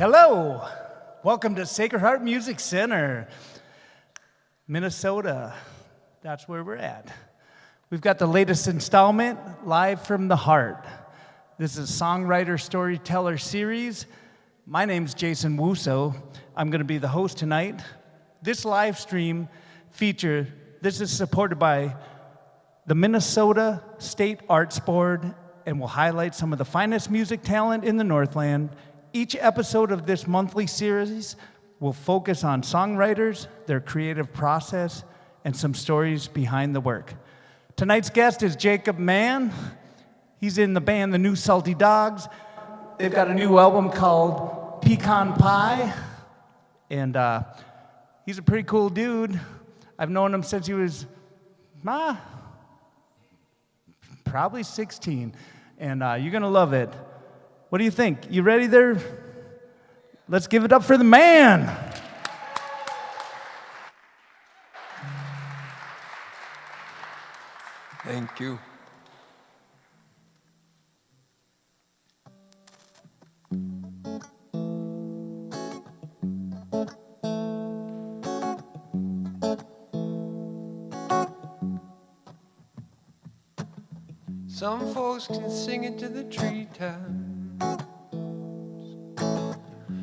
Hello, welcome to Sacred Heart Music Center, Minnesota. That's where we're at. We've got the latest installment, Live from the Heart. This is a Songwriter Storyteller series. My name's Jason Wussow. I'm going to be the host tonight. This live stream feature, this is supported by the Minnesota State Arts Board and will highlight some of the finest music talent in the Northland. Each episode of this monthly series will focus on songwriters, their creative process, and some stories behind the work. Tonight's guest is Jacob Mahon. He's in the band The New Salty Dogs. They've got a new album called Pecan Pie, and he's a pretty cool dude. I've known him since he was probably 16, and you're gonna love it. What do you think? You ready there? Let's give it up for the man. Thank you. Some folks can sing it to the treetops.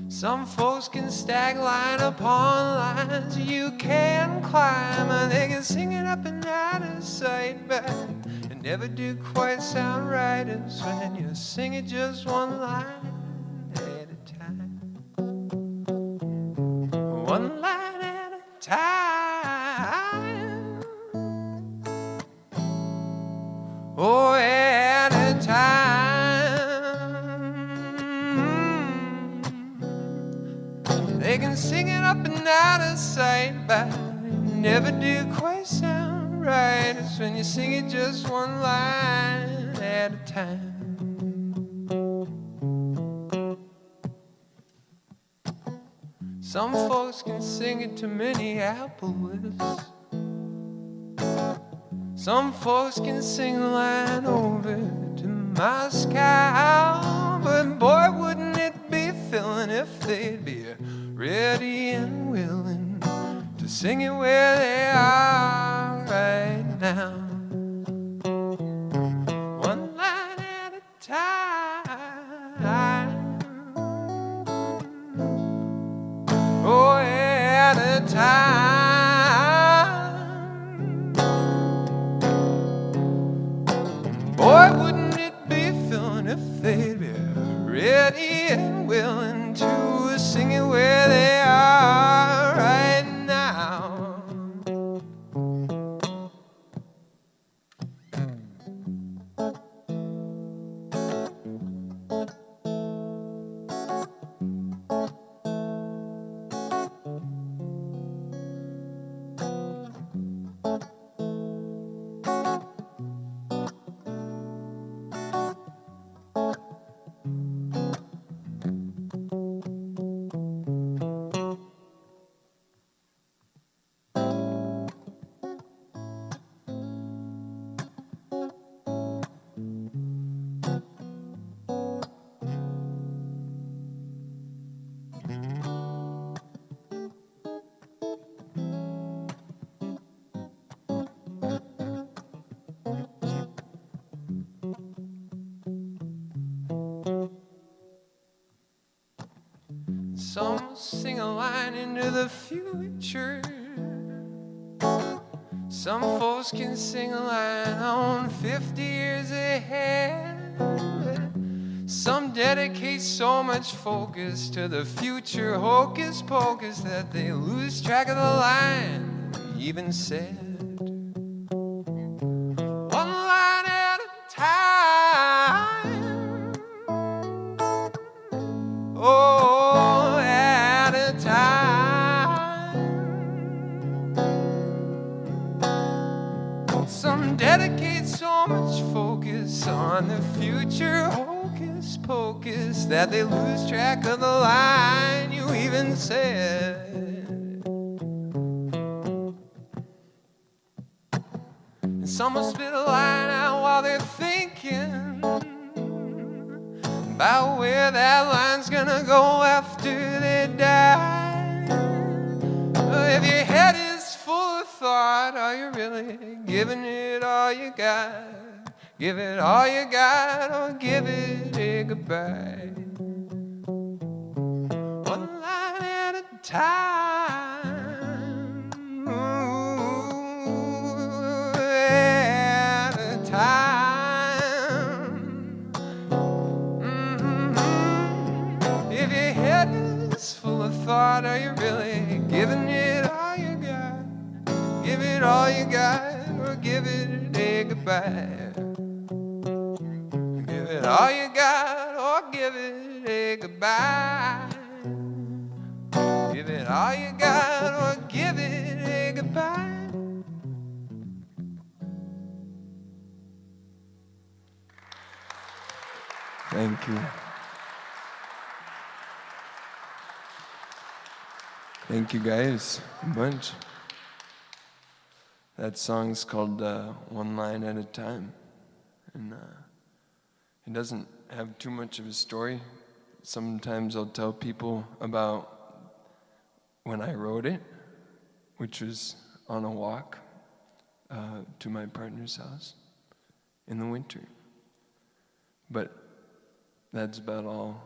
Some folks can stag line upon lines you can climb, and they can sing it up and out of sight, but it never do quite sound right as when you sing it just one line at a time. One line at a time. Oh, at a time. They can sing it up and out of sight, but it never do quite sound right. It's when you sing it just one line at a time. Some folks can sing it to Minneapolis. Some folks can sing a line over to Moscow. But boy, wouldn't it be filling if they'd be ready and willing to sing it where they are right now. One line at a time. Oh, at a time. Boy, wouldn't it be filling if they'd be ready and willing to sing it where they are right now. Some sing a line into the future. Some folks can sing a line on 50 years ahead. Some dedicate so much focus to the future hocus pocus that they lose track of the line even said. One line at a time. Oh, at a time. Some dedicate so much focus on the future hocus pocus that they lose track of the line you even said. And some will spit a line out while they're thinking. about where that line's gonna go after they die. If your head is full of thought, are you really giving it all you got? Give it all you got, or give it a goodbye. One line at a time, ooh, at a time. If your head is full of thought, are you really giving it all you got? Give it all you got, or give it a goodbye. Give it all you got, or give it a goodbye. Give it all you got, or give it a goodbye. Thank you. Thank you guys a bunch. That song's called One Line at a Time. And it doesn't have too much of a story. Sometimes I'll tell people about when I wrote it, which was on a walk to my partner's house in the winter. But that's about all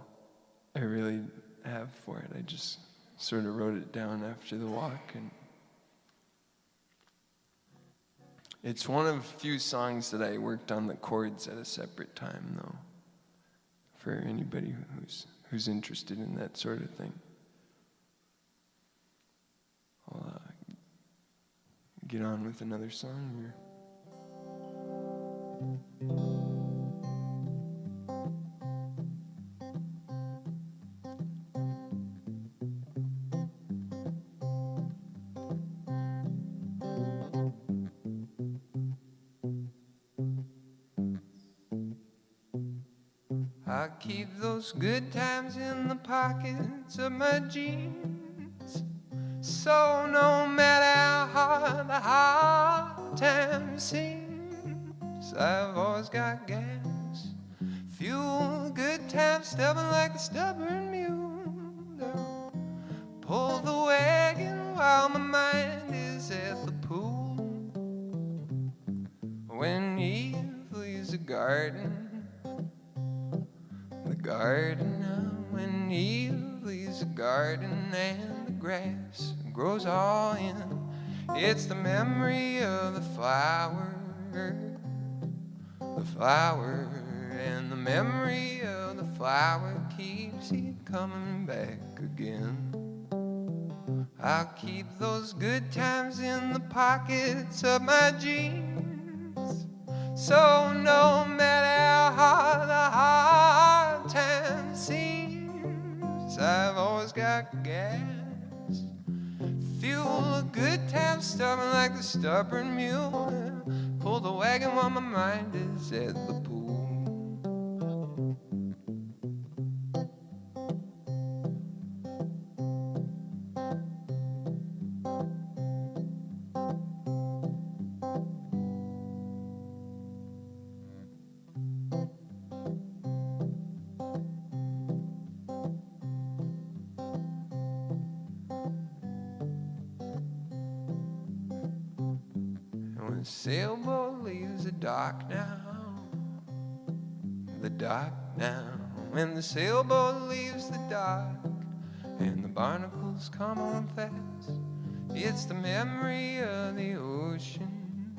I really have for it. I just sort of wrote it down after the walk. And it's one of a few songs that I worked on the chords at a separate time, though, for anybody who's interested in that sort of thing. I'll get on with another song here. I keep those good times in the pockets of my jeans, so no matter how hard the hard time seems, I've always got gas, fuel, good times, stubborn like a stubborn mule. Pull the wagon while my mind is at the pool. When Eve leaves the garden when Eve leaves the garden and the grass grows all in, it's the memory of the flower, and the memory of the flower keeps you coming back again. I'll keep those good times in the pockets of my jeans, so no matter how hard the hard time seems, I've always got gas, fuel, good times, stubborn like the stubborn mule. Pull the wagon while my mind is at the pool. The sailboat leaves the dock now, when the sailboat leaves the dock and the barnacles come on fast, it's the memory of the ocean,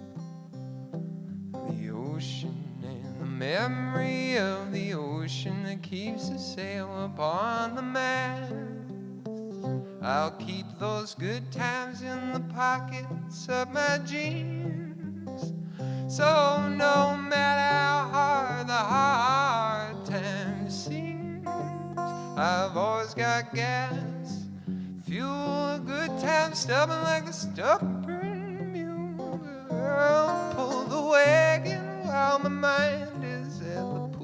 and the memory of the ocean that keeps the sail upon the mast. I'll keep those good times in the pockets of my jeans, so no matter how hard the hard times seems, I've always got gas, fuel, good times, stubborn like a stubborn mule. I'll pull the wagon while my mind is at the pool.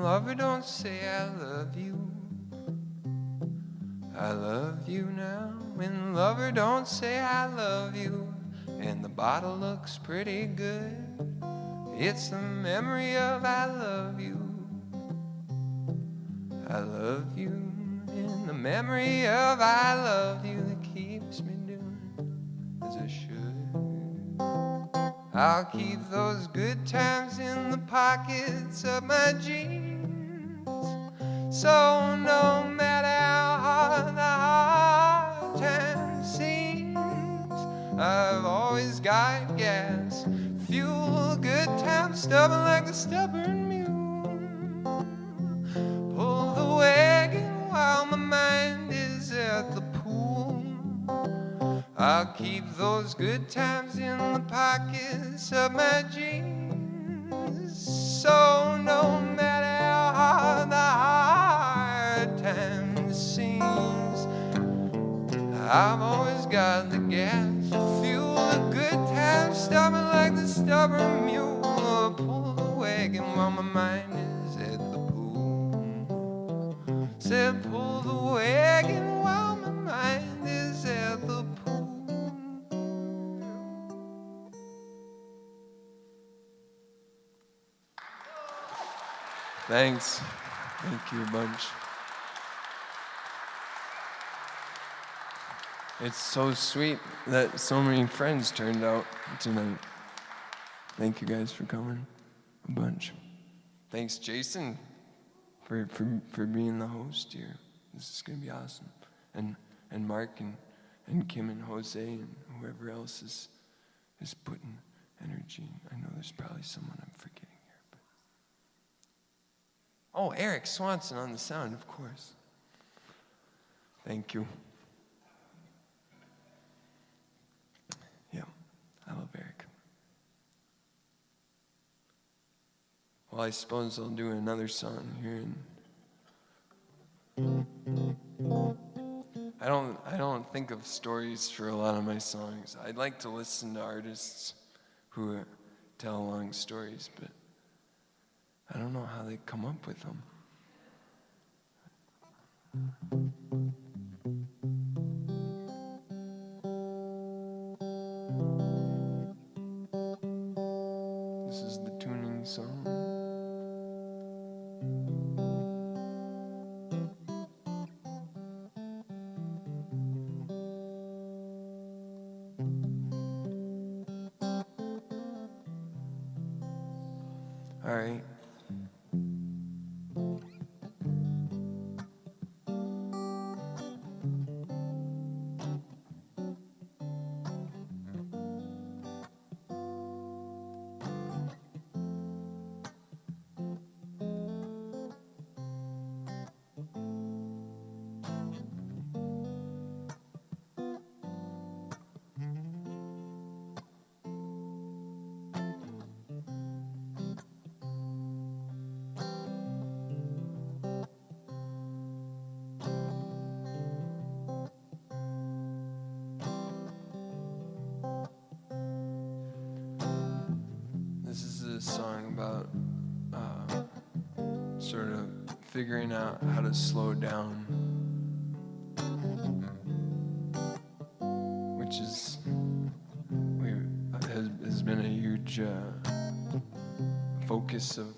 lover don't say I love you. I love you now. When lover don't say I love you, and the bottle looks pretty good, it's the memory of I love you. I love you, and the memory of I love you that keeps me doing as I should. I'll keep those good times in the pockets of my jeans, so no matter how hard the hard time seems, I've always got gas, fuel, good time, stubborn like a stubborn mule. Pull the wagon while my mind is at the pool. I'll keep those good times in the pockets of my jeans, so no matter how hard the hard time seems, I've always got the gas to fuel the good times, stubborn like the stubborn mule. Pull the wagon while my mind is at the pool. Said pull the wagon while my mind is at the pool. Thanks. Thank you a bunch. It's so sweet that so many friends turned out tonight. Thank you guys for coming a bunch. Thanks, Jason, for being the host here. This is gonna be awesome. And Mark and Kim and Jose and whoever else is putting energy. I know there's probably someone I'm forgetting here. But... Oh, Eric Swanson on the sound, of course. Thank you. Yeah, I love Eric. Well, I suppose I'll do another song here. I don't think of stories for a lot of my songs. I'd like to listen to artists who tell long stories, but I don't know how they come up with them. This is the tuning song. All right. This is a song about sort of figuring out how to slow down, which has been a huge focus of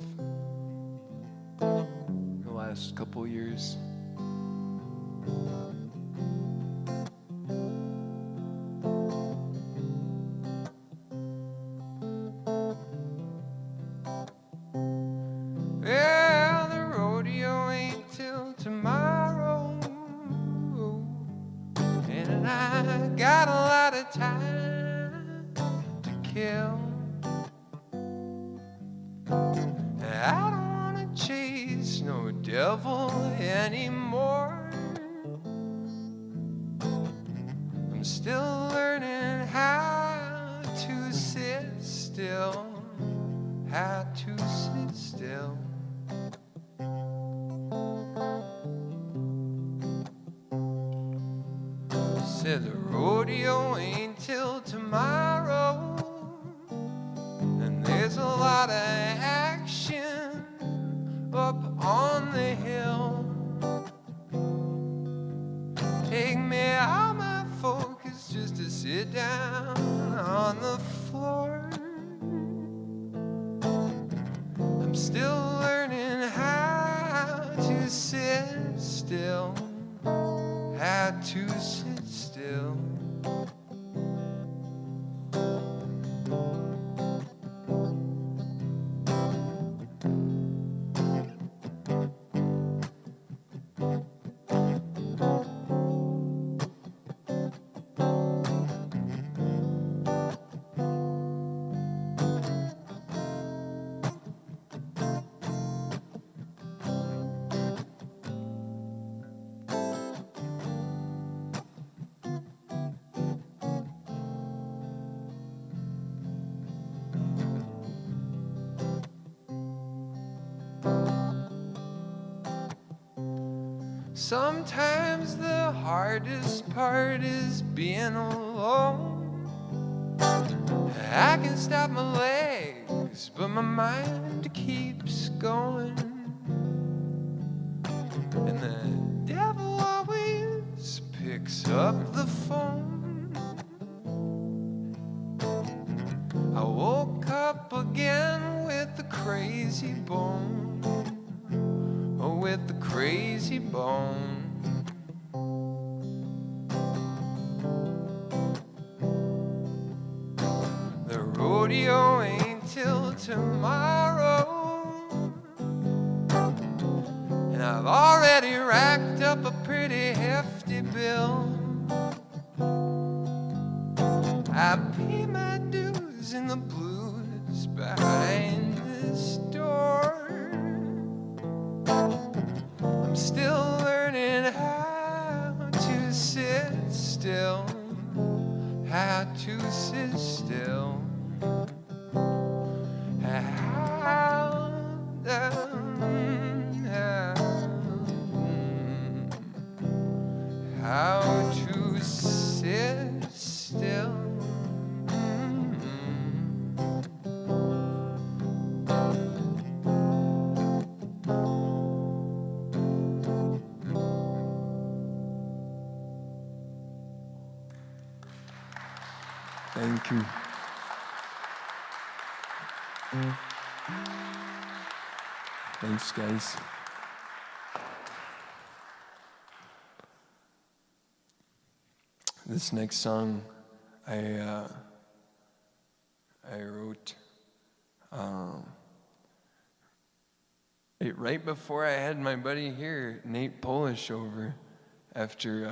the last couple years. Well, the rodeo ain't till tomorrow, and I got a lot of time to kill. I don't wanna chase no devil anymore. I'm still learning how to sit still, how to sit still. Said the rodeo ain't till tomorrow, and there's a lot of action up on the hill. Take me out my focus just to sit down on the floor. I'm still learning how to sit still, how to sit still. Sometimes the hardest part is being alone. I can stop my legs, but my mind keeps going. And the devil always picks up the phone. I woke up again with the crazy bone. With the crazy bone. The rodeo ain't till tomorrow, and I've already racked up a pretty hefty bill. I pay my dues in the blues behind this door. I'm still learning how to sit still, how to sit still, how to sit still. Thank you. Thanks, guys. This next song I wrote right before I had my buddy here, Nate Polish, over after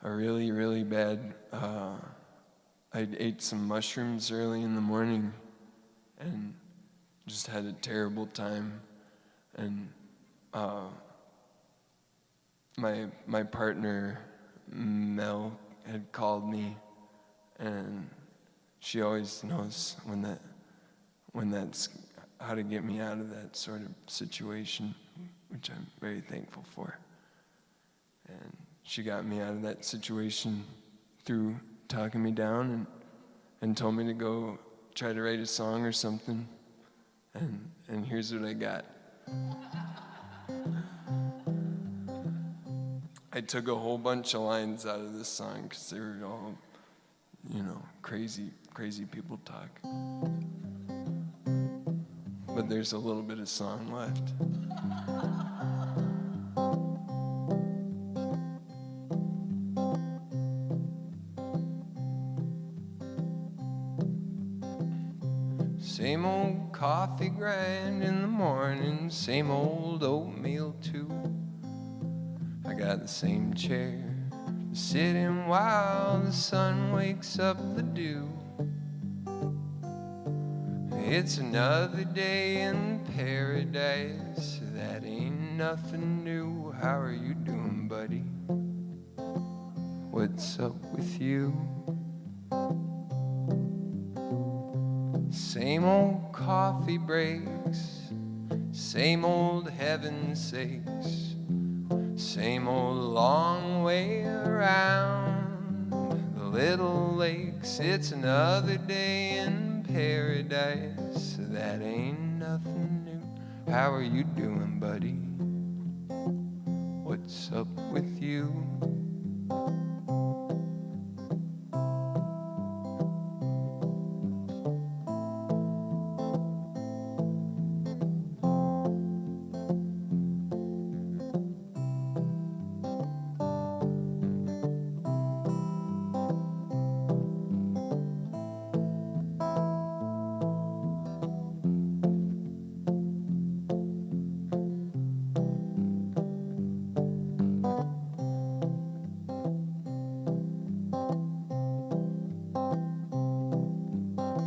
a really, really bad I ate some mushrooms early in the morning and just had a terrible time. And my partner, Mel, had called me, and she always knows when that's how to get me out of that sort of situation, which I'm very thankful for. And she got me out of that situation through talking me down and told me to go try to write a song or something. And here's what I got. I took a whole bunch of lines out of this song because they were all, crazy people talk. But there's a little bit of song left. Same old coffee grind in the morning, same old oatmeal too. I got the same chair to sit in while the sun wakes up the dew. It's another day in paradise, that ain't nothing new. How are you doing, buddy? What's up with you? Same old coffee breaks, same old heaven sakes, same old long way around the little lakes. It's another day in paradise, that ain't nothing new. How are you doing, buddy? What's up with you?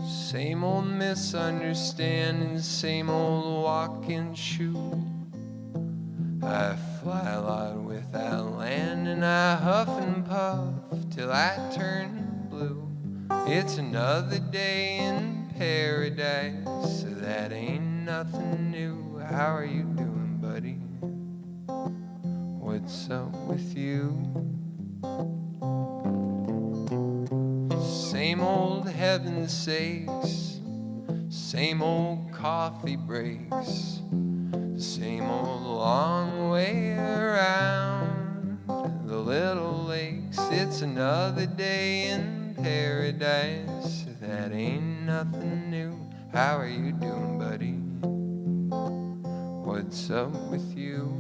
Same old misunderstanding, same old walking shoe. I fly a lot without land, and I huff and puff till I turn blue. It's another day in paradise, so that ain't nothing new. How are you doing, buddy? What's up with you? Same old heaven sakes, same old coffee breaks, same old long way around the little lakes. It's another day in paradise, that ain't nothing new. How are you doing, buddy? What's up with you?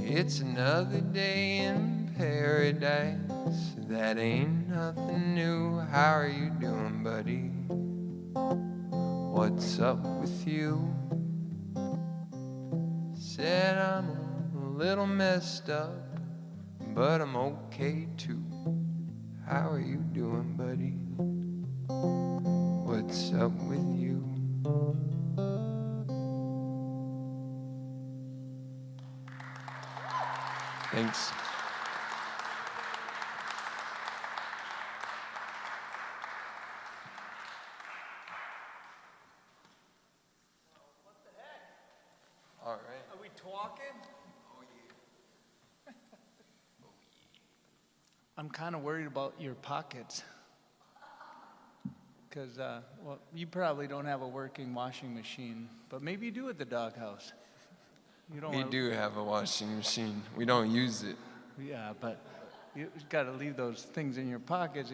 It's another day in paradise, that ain't nothing new. How are you doing, buddy? What's up with you? Said I'm a little messed up, but I'm okay too. How are you doing, buddy? What's up with you? Thanks. All right. Are we talking? Oh, yeah. I'm kind of worried about your pockets. Because, well, you probably don't have a working washing machine, but maybe you do at the doghouse. You don't We wanna- do have a washing machine. We don't use it. Yeah, but you got to leave those things in your pockets.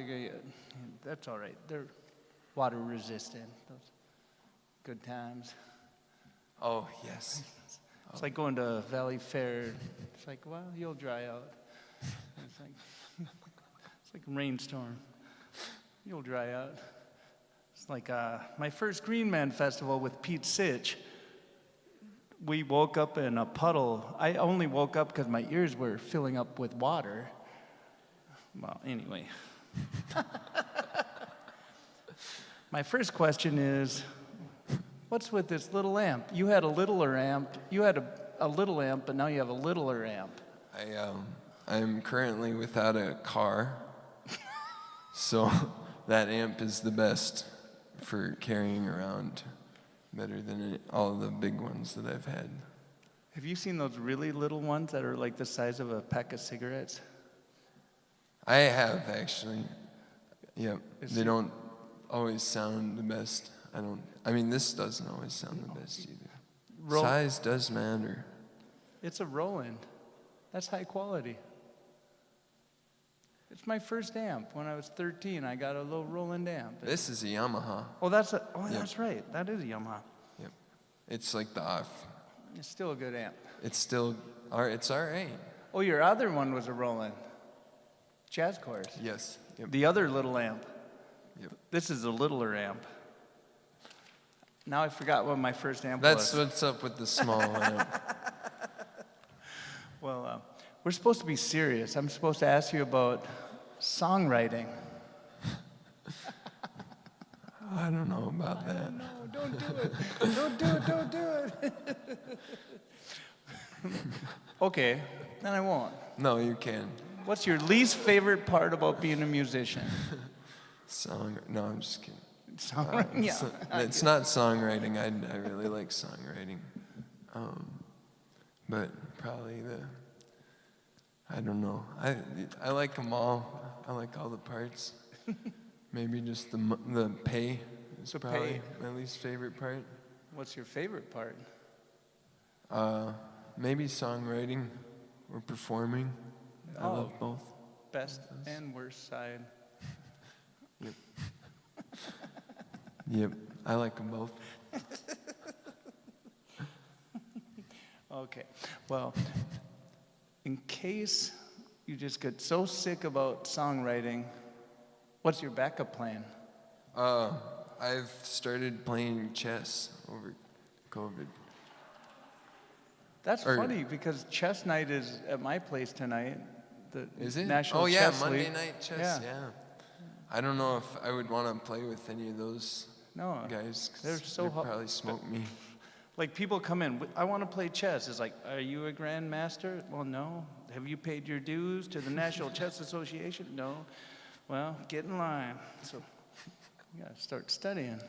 That's all right. They're water resistant. Those good times. Oh, yes. It's like going to Valley Fair. It's like, well, you'll dry out. It's like it's like a rainstorm. You'll dry out. It's like my first Green Man Festival with Pete Sitch. We woke up in a puddle. I only woke up because my ears were filling up with water. Well, anyway. My first question is, what's with this little amp? You had a littler amp. You had a little amp, but now you have a littler amp. I'm currently without a car, so that amp is the best for carrying around. Better than all the big ones that I've had. Have you seen those really little ones that are like the size of a pack of cigarettes? I have, actually. Yep. They don't always sound the best. I mean, this doesn't always sound the best either. Size does matter. It's a Roland. That's high quality. It's my first amp. When I was 13, I got a little Roland amp. This is a Yamaha. Oh, that's right. That is a Yamaha. Yep. It's like the off. It's still a good amp. It's all right. Oh, your other one was a Roland. Jazz chorus. Yes. Yep. The other little amp. Yep. This is a littler amp. Now I forgot what my first amp That's was. what's up with the small amp. Well, we're supposed to be serious. I'm supposed to ask you about songwriting. I don't know about that. No, don't do it. Don't do it. Okay, then I won't. No, you can. What's your least favorite part about being a musician? No, I'm just kidding. Songwriting? Yeah. It's not songwriting. I really like songwriting. But probably I don't know. I like them all. I like all the parts. Maybe just the pay is probably my least favorite part. What's your favorite part? Maybe songwriting or performing. I love both. Best and worst side. Yep. Yep, I like them both. Okay, well, in case you just get so sick about songwriting, what's your backup plan? I've started playing chess over COVID. That's funny because chess night is at my place tonight. Is it? National yeah, Chess Monday League. night chess, yeah. I don't know if I would want to play with any of those guys. 'Cause they're so they'd hot. probably smoke me. Like people come in, I want to play chess. It's like, are you a grandmaster? Well, no. Have you paid your dues to the National Chess Association? No. Well, get in line. So you gotta start studying.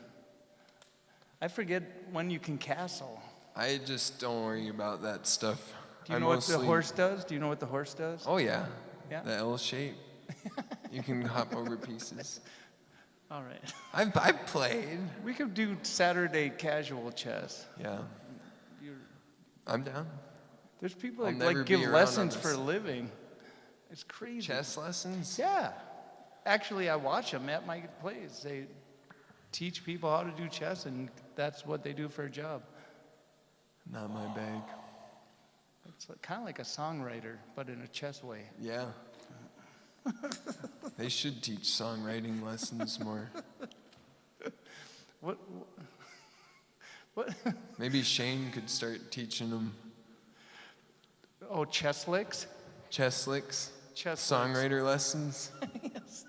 I forget when you can castle. I just don't worry about that stuff. Do you know what the horse does? Do you know what the horse does? Oh yeah. Yeah? The L shape. You can hop over pieces. All right. I've played. We could do Saturday casual chess. Yeah. I'm down. There's people I'll that never like be give around lessons on for a this. living. It's crazy. Chess lessons? Yeah. Actually, I watch them at my place. They teach people how to do chess, and that's what they do for a job. Not my bag. It's kind of like a songwriter, but in a chess way. Yeah. They should teach songwriting lessons more. What? Maybe Shane could start teaching them Oh, chess licks? chess licks, Chess songwriter lessons. Yes.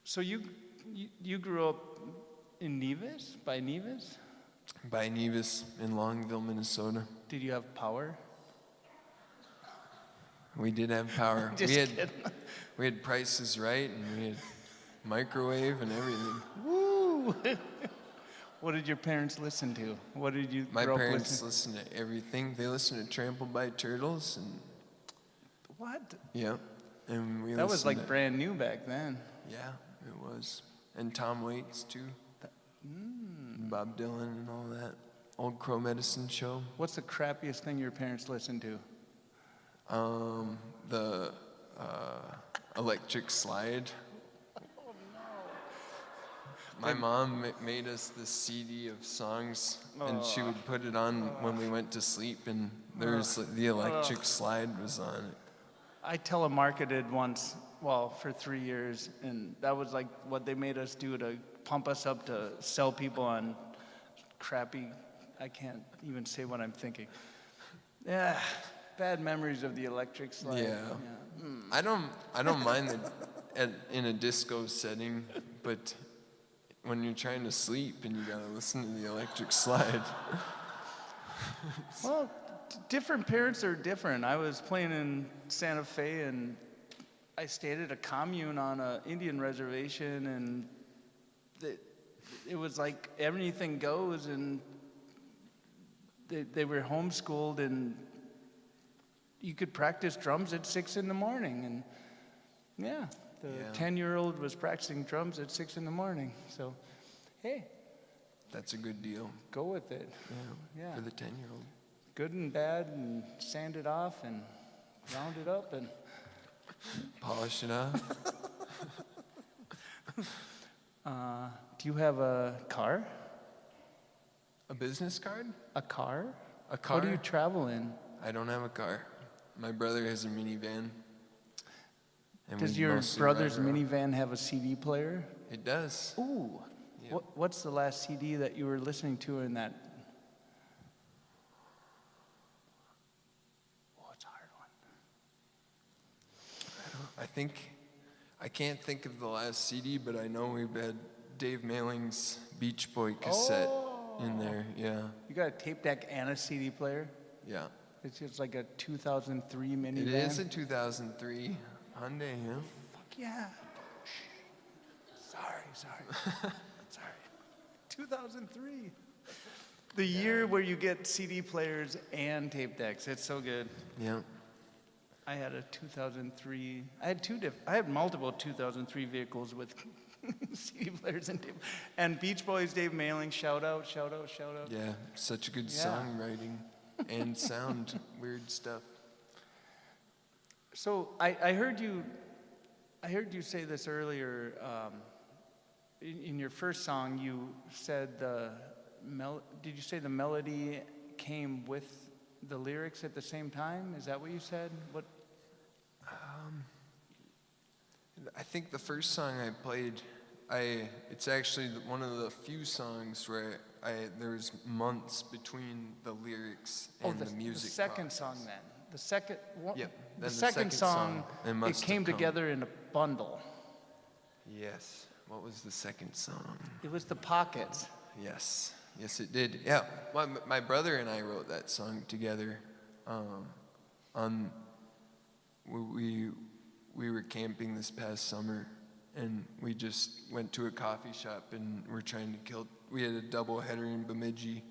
So you grew up in Nevis, by Nevis? By Nevis in Longville, Minnesota. Did you have power? We did have power. Just kidding. We had Prices Right, and we had microwave and everything. Woo! What did your parents listen to? What did you My grow up parents listening? listened to everything. They listened to Trampled by Turtles, and What? yeah, and we That was listened like to, brand new back then. Yeah, it was, and Tom Waits too, Bob Dylan and all that. Old Crow Medicine Show. What's the crappiest thing your parents listened to? The Electric Slide. My mom made us this CD of songs, and she would put it on when we went to sleep, and there was the Electric Slide was on it. I telemarketed once, well, for 3 years, and that was like what they made us do to pump us up to sell people on crappy, I can't even say what I'm thinking. Yeah, bad memories of the Electric Slide. Yeah. I don't mind in a disco setting, but when you're trying to sleep and you gotta listen to the Electric Slide. Well, different parents are different. I was playing in Santa Fe, and I stayed at a commune on an Indian reservation, and it was like everything goes, and they were homeschooled, and you could practice drums at 6 in the morning, and yeah, the 10-year-old was practicing drums at 6 in the morning. So, hey, That's a good deal. go with it. Yeah. For the 10-year-old. Good and bad, and sand it off, and round it up, and Polish it off. do you have a car? A business card? A car? A car? What do you travel in? I don't have a car. My brother has a minivan. And Does we your mostly brother's ride around. minivan have a CD player? It does. Ooh. Yeah. What's the last CD that you were listening to in that? Oh, it's a hard one. I can't think of the last CD, but I know we've had Dave Mailing's Beach Boy cassette. Oh, in there. Yeah, You got a tape deck and a CD player? yeah. It's just like a 2003 minivan? It is a 2003 Hyundai, yeah. Fuck yeah. Sorry. 2003. The year where you get CD players and tape decks. It's so good. Yeah. I had a 2003. I had multiple 2003 vehicles with CD players and tape. And Beach Boys, Dave Mailing, shout out. Yeah, such good Yeah. songwriting and sound, weird stuff. So I heard you say this earlier. In your first song, you said did you say the melody came with the lyrics at the same time? Is that what you said? What? I think the first song I played, it's actually one of the few songs where there's months between the lyrics and the music. The second process. song then. The second one. Yep. The Then second song, it it must came have come. together in a bundle. Yes. What was the second song? It was the Pockets. Yes. Yes, it did. Yeah. My brother and I wrote that song together. We were camping this past summer, and we just went to a coffee shop, and we had a double header in Bemidji,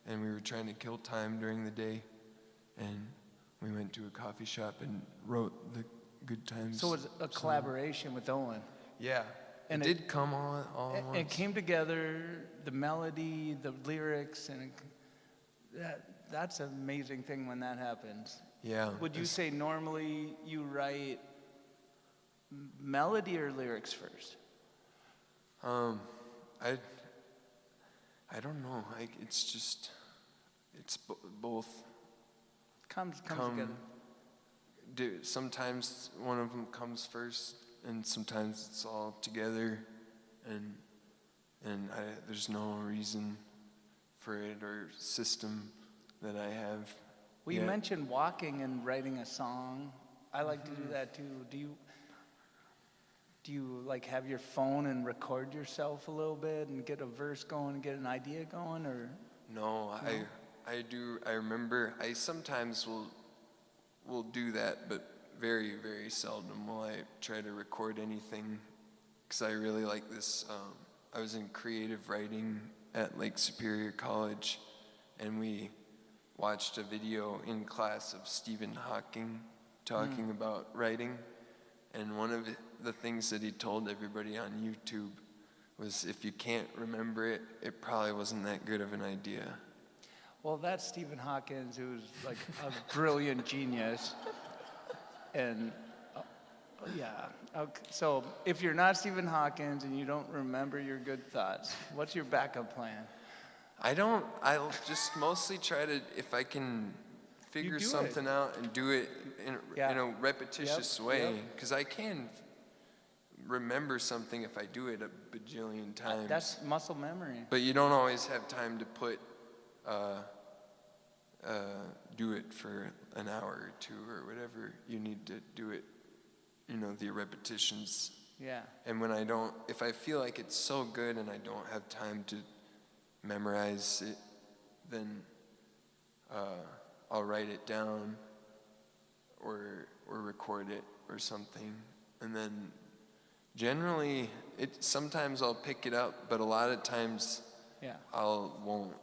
and we were trying to kill time during the day, and we went to a coffee shop and wrote the Good Times. So it was a collaboration with Owen. Yeah. And it did come all at once. It came together, the melody, the lyrics, and that's an amazing thing when that happens. Yeah. Would you say normally you write melody or lyrics first? I don't know. It's both. Comes together. Sometimes one of them comes first, and sometimes it's all together, and there's no reason for it or system that I have. Well, you mentioned walking and writing a song. I like to do that too. Do you like have your phone and record yourself a little bit and get a verse going and get an idea going, or? No, I do. I remember I sometimes will do that, but very, very seldom will I try to record anything, because I really like this. I was in creative writing at Lake Superior College, and we watched a video in class of Stephen Hawking talking about writing, and one of the things that he told everybody on YouTube was, if you can't remember it, it probably wasn't that good of an idea. Well, that's Stephen Hawking, who's like a brilliant genius. And yeah, okay. So if you're not Stephen Hawking and you don't remember your good thoughts, what's your backup plan? I'll just mostly try to, if I can figure something out and do it in a repetitious way, because I can remember something if I do it a bajillion times. That's muscle memory. But you don't always have time to do it for an hour or two or whatever you need to do it, the repetitions. Yeah. And if I feel like it's so good and I don't have time to memorize it, then I'll write it down or record it or something. And then generally, sometimes I'll pick it up, but a lot of times I won't.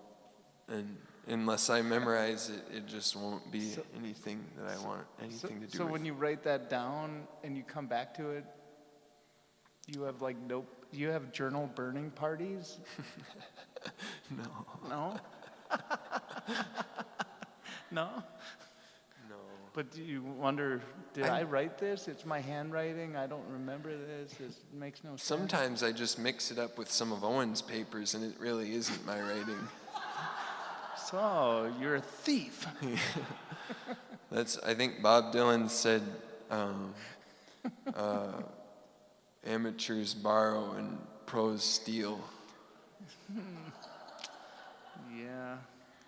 And unless I memorize it, it just won't be anything that I want anything to do with. So when you write that down and you come back to it, you have you have journal burning parties? No. No? No? No. But do you wonder, did I write this? It's my handwriting. I don't remember this. It makes no sense. Sometimes I just mix it up with some of Owen's papers, and it really isn't my writing. So, you're a thief. I think Bob Dylan said, amateurs borrow and pros steal. Yeah,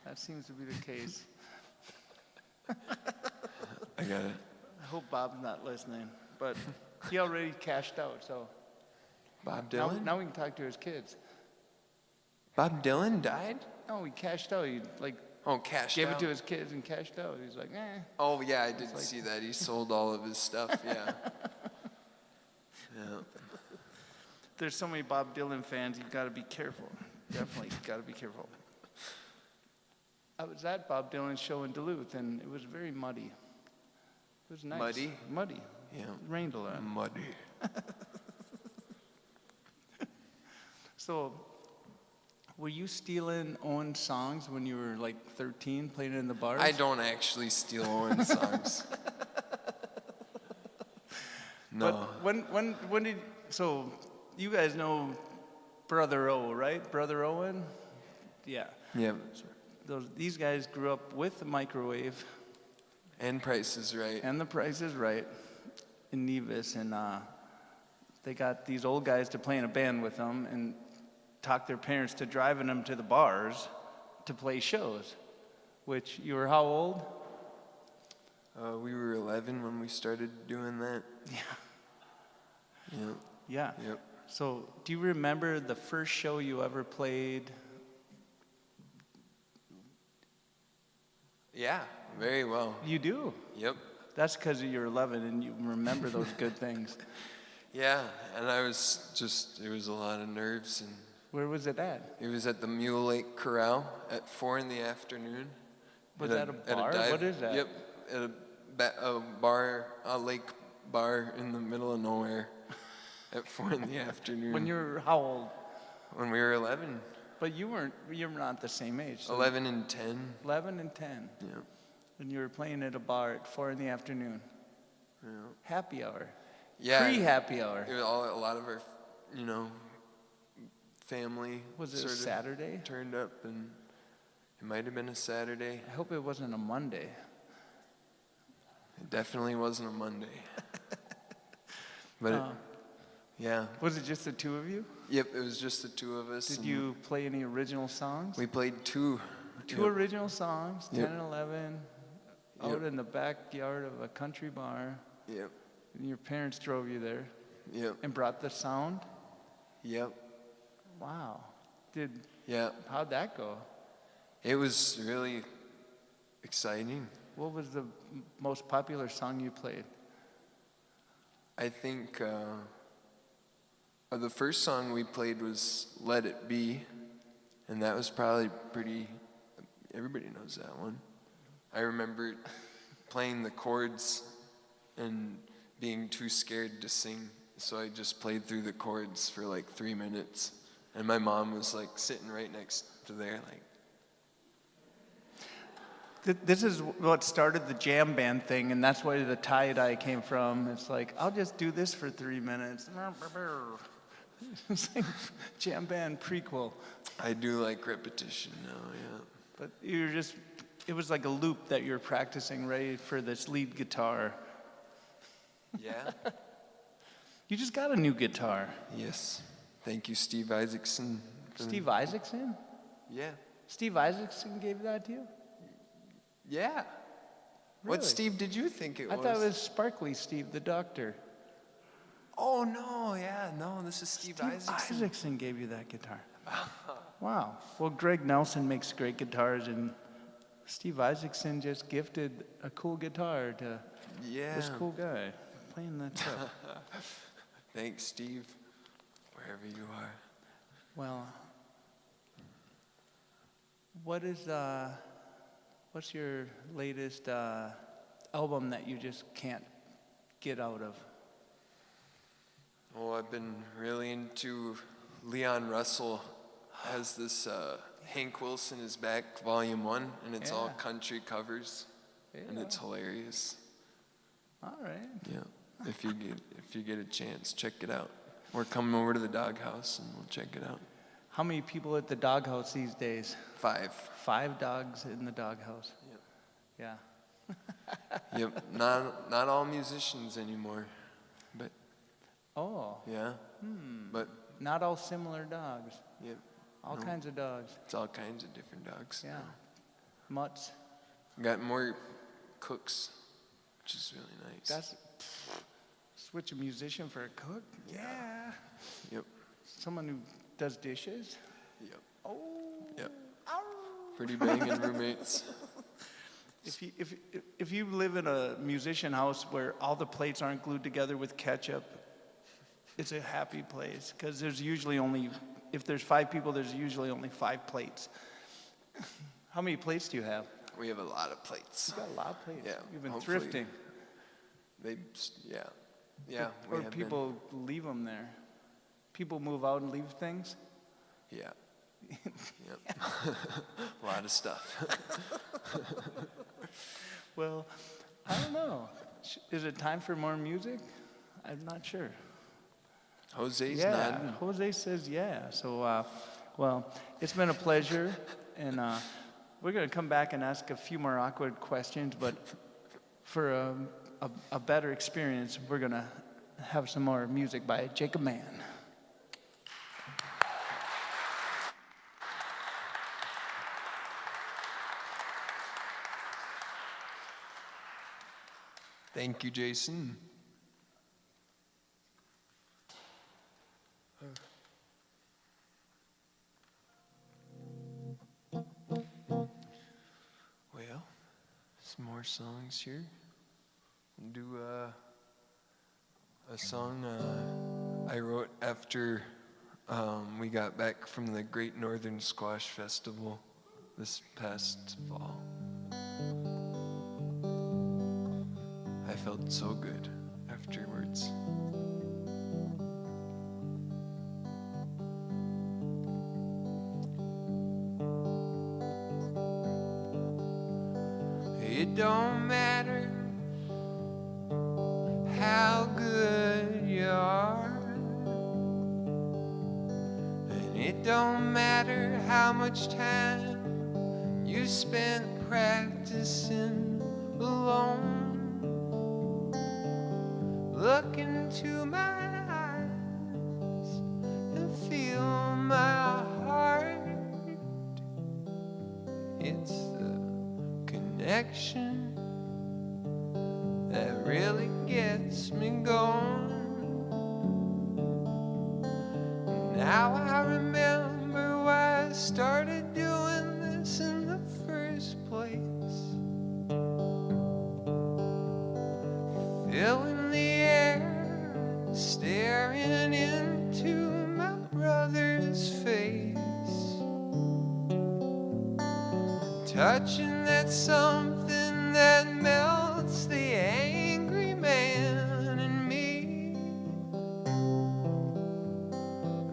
that seems to be the case. I got it. I hope Bob's not listening, but he already cashed out, so. Bob Dylan? Now we can talk to his kids. Bob Dylan died? No, he cashed out. He like Cashed gave out? it to his kids and cashed out. He's like, eh. Oh, yeah, I did see that. He sold all of his stuff, yeah. Yeah. There's so many Bob Dylan fans, you've got to be careful. Definitely got to be careful. I was at Bob Dylan's show in Duluth, and it was very muddy. It was nice. Muddy? Muddy. Yeah. It rained a lot. Muddy. So, were you stealing Owen's songs when you were like 13, playing in the bars? I don't actually steal Owen's songs. No. But when did, so you guys know Brother O, right? Brother Owen? Yeah. Yeah. These guys grew up with the microwave And Price is Right. and The Price is Right in Nevis, and they got these old guys to play in a band with them and talked their parents to driving them to the bars to play shows, which you were how old? We were 11 when we started doing that. Yeah. Yep. Yeah. Yep. So do you remember the first show you ever played? Yeah, very well. You do? Yep. That's because you're 11 and you remember those good things. Yeah, and I was just, it was a lot of nerves, and Where was it at? it was at the Mule Lake Corral at 4 in the afternoon. Was At that a bar? What is that? Yep, at a bar, a lake bar in the middle of nowhere at 4 in the afternoon. When you were how old? When we were 11. But you're not the same age. So 11 and 10. 11 and 10. Yeah. And you were playing at a bar at 4 in the afternoon. Yeah. Happy hour. Yeah. Pre-happy hour. It was a lot of our, family Was it a sort of Saturday? turned up, and it might have been a Saturday. I hope it wasn't a Monday. It definitely wasn't a Monday. But yeah. Was it just the two of you? Yep, it was just the two of us. Did and you play any original songs? We played two. Two Yep. original songs, 10 Yep. and 11, out Yep. in the backyard of a country bar. Yep. And your parents drove you there Yep. and brought the sound? Yep. Wow. Yeah. How'd that go? It was really exciting. What was the most popular song you played? I think the first song we played was Let It Be, and that was probably everybody knows that one. I remember playing the chords and being too scared to sing, so I just played through the chords for like 3 minutes, and my mom was like sitting right next to there like, This is what started the jam band thing, and that's where the tie-dye came from. It's like, I'll just do this for 3 minutes. It's like jam band prequel. I do like repetition now, yeah. But it was like a loop that you're practicing ready for this lead guitar. Yeah? You just got a new guitar. Yes. Thank you, Steve Isaacson. Steve Isaacson? Yeah. Steve Isaacson gave that to you? Yeah. Really? What Steve did you think it I was? thought it was Sparkly Steve, the doctor. Oh, no, yeah, no, this is Steve Isaacson. Isaacson gave you that guitar. Wow. Well, Greg Nelson makes great guitars, and Steve Isaacson just gifted a cool guitar to this cool guy playing that stuff. Thanks, Steve, wherever you are. Well, what's your latest album that you just can't get out of? Oh, I've been really into Leon Russell. Has this Hank Wilson is Back Volume 1, and it's all country covers, and it's hilarious. All right. Yeah, if you get a chance, check it out. We're coming over to the doghouse, and we'll check it out. How many people at the doghouse these days? 5. 5 dogs in the doghouse. Yep. Yeah. Yep. Not all musicians anymore, but Oh. yeah. But Not all similar dogs. yep. All No. kinds of dogs. It's all kinds of different dogs. Yeah. now. Mutts. Got more cooks, which is really nice. That's switch a musician for a cook. Yeah. Yep. Someone who does dishes. Yep. Oh. Yep. Ow. Pretty banging roommates. If you live in a musician house where all the plates aren't glued together with ketchup, it's a happy place, because there's usually only, if there's 5 people, there's usually only 5 plates. How many plates do you have? We have a lot of plates. You got a lot of plates. Yeah, You've been hopefully thrifting. Yeah. Or people leave them there. People move out and leave things. Yeah. Yep. A lot of stuff. Well, I don't know. Is it time for more music? I'm not sure. Jose's nodding. Jose says yeah. So, well, it's been a pleasure, and we're going to come back and ask a few more awkward questions, but for a better experience, we're going to have some more music by Jacob Mahon. Thank you, Jason. Well, some more songs here. We'll do a song I wrote after we got back from the Great Northern Squash Festival this past fall. I felt so good afterwards. It don't matter how good you are, and it don't matter how much time you spent practicing alone. Look into my eyes and feel my heart. It's the connection that really gets me going. Now I remember why I started doing this in the first place. Feeling the air, staring into my brother's face, touching that something that melts the angry man in me.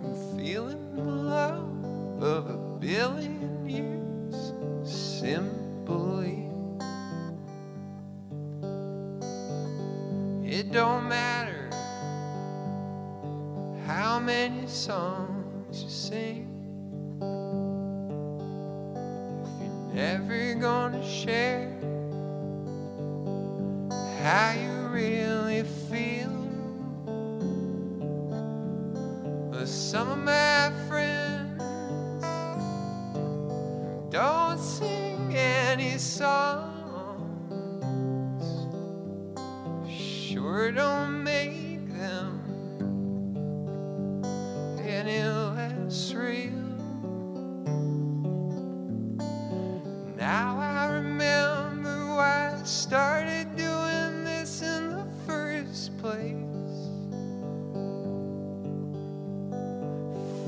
I'm feeling the love of 1,000,000,000 years simply. It don't matter how many songs you sing if you're never gonna share how you really feel. But some of my friends don't sing any songs, sure don't make them any less real. Now I remember why I started doing this in the first place.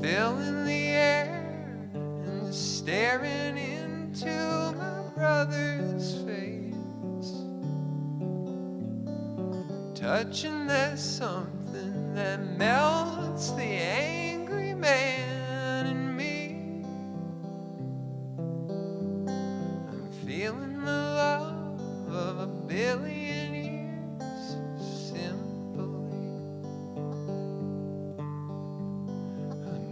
Filling the air and staring into my brother's face, touching that something that melts the angry man in me. I'm feeling the love of 1,000,000,000 years simply.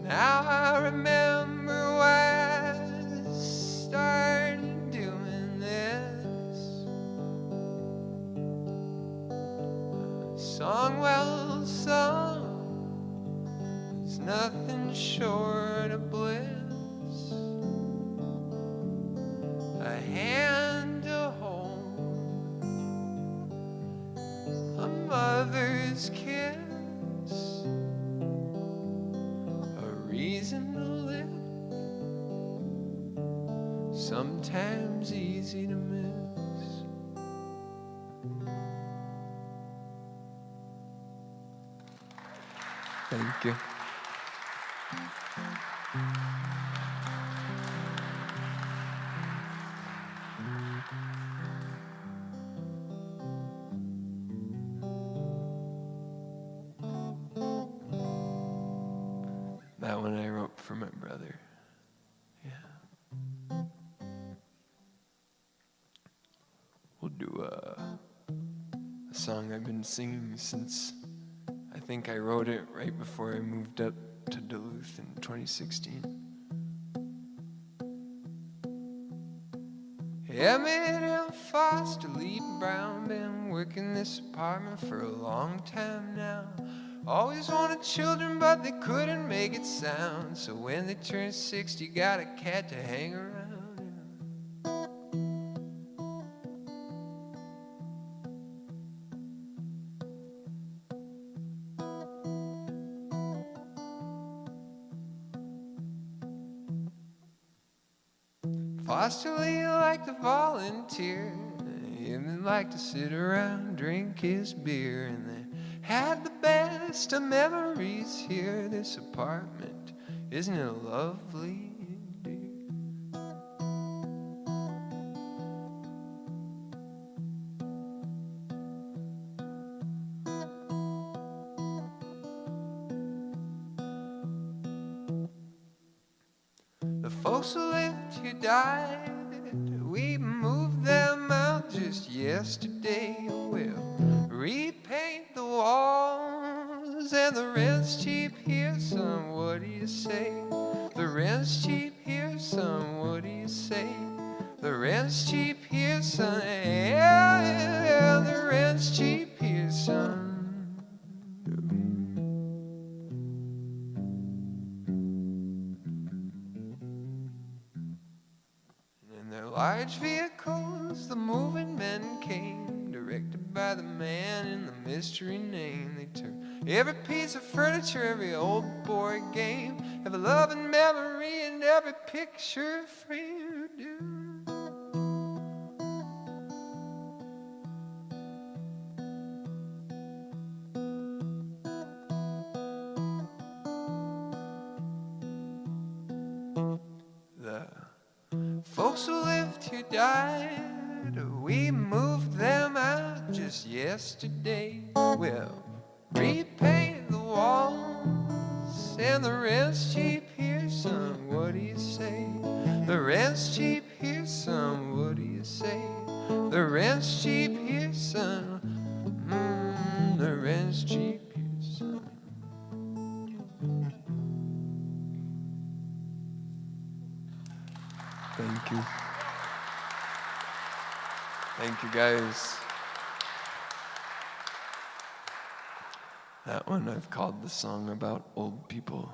Now I remember why I started doing this. A song well sung is nothing short of bliss. A hand to hold, a mother's kiss, a reason to live. Some seems easy to miss. Thank you. That one I wrote for my brother. Yeah. We'll do a song I've been singing since I think I wrote it right before I moved up to Duluth in 2016. Emmett and Foster, Lee Brown, been working this apartment for a long time now. Always wanted children, but they couldn't make it sound. So when they turned 60, got a cat to hang around. Foster Lee liked to volunteer. Emmett liked to sit around, drink his beer, and they had the best of memories here. This apartment, isn't it lovely, dear? The folks who lived here died. We moved them out just yesterday. We'll repaint the walls, and the rent's cheap here, son. What do you say? The rent's cheap here, son. What do you say? The rent's cheap here, son. Yeah, the rent's cheap here, son. Large vehicles, the moving men came, directed by the man in the mystery name. They took every piece of furniture, every old board game, every loving memory, and every picture frame. Folks who lived here died. We moved them out just yesterday. We'll repaint the walls, and the rent's cheap here, son. What do you say? The rent's cheap here, son. What do you say? The rent's cheap here, son. The rent's cheap here, son. Thank you. Thank you, guys. That one I've called the song about old people.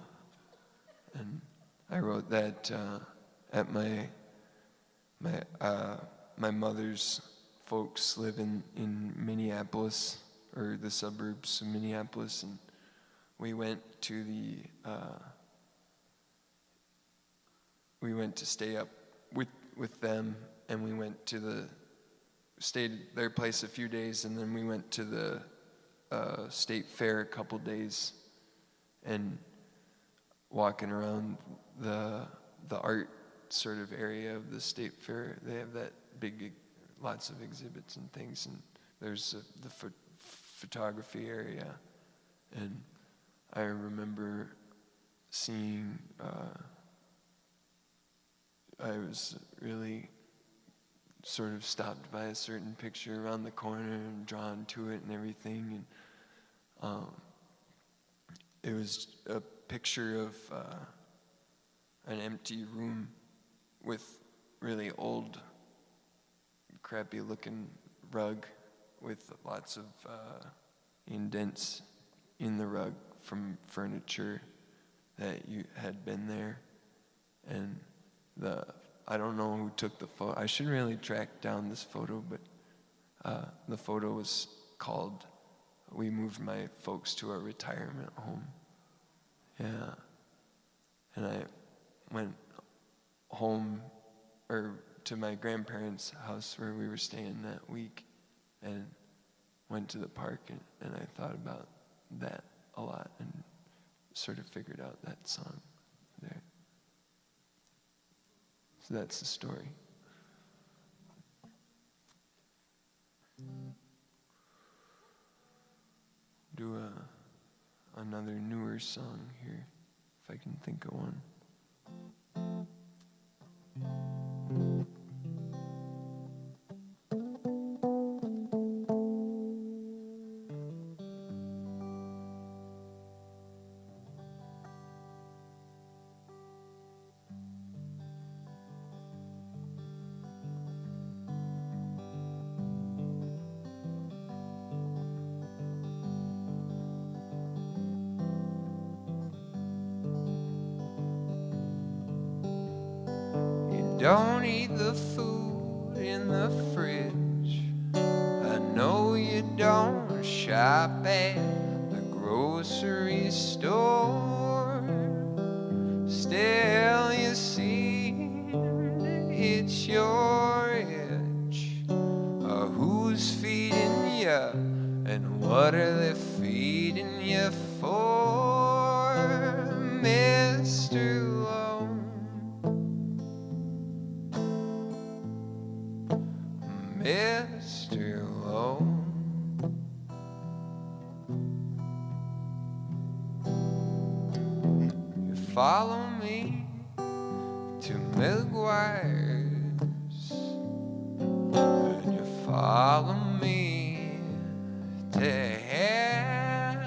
And I wrote that at my mother's folks live in Minneapolis, or the suburbs of Minneapolis, and we went to stay up with them, and we stayed at their place a few days, and then we went to the state fair a couple days, and walking around the art sort of area of the state fair. They have that lots of exhibits and things, and there's the photography area, and I remember seeing. I was really sort of stopped by a certain picture around the corner and drawn to it and everything. And it was a picture of an empty room with really old, crappy looking rug with lots of indents in the rug from furniture that had been there. And I don't know who took the photo. I should really track down this photo, but the photo was called, "We moved my folks to a retirement home." Yeah. And I went home, or to my grandparents' house where we were staying that week, and went to the park, and I thought about that a lot and sort of figured out that song there. So that's the story. Do another newer song here, if I can think of one. Don't eat the food in the fridge. I know you don't shop at the grocery store. Still you seem to itch your itch. Who's feeding you and what are they feeding you for, Mr. Mr. Lone. You follow me to McGuire's, and you follow me to hell,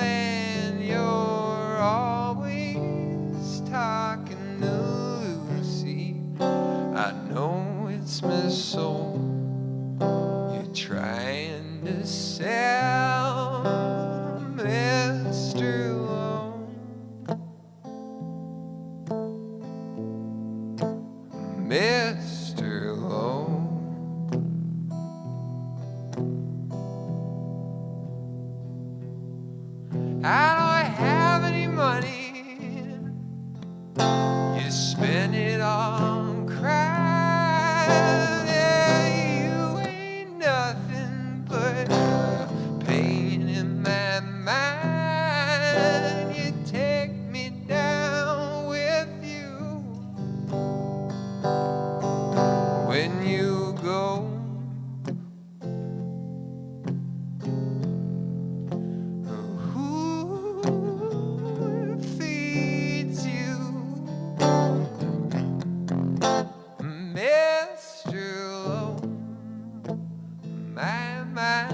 and you're always talking to Lucy. I know it's my soul you're trying to sell, Mr. Lone. Mr. Lone. I don't have any money. You spend it on crime. Pain in my mind. You take me down with you when you go. Who feeds you, Mr. Lone? My, my.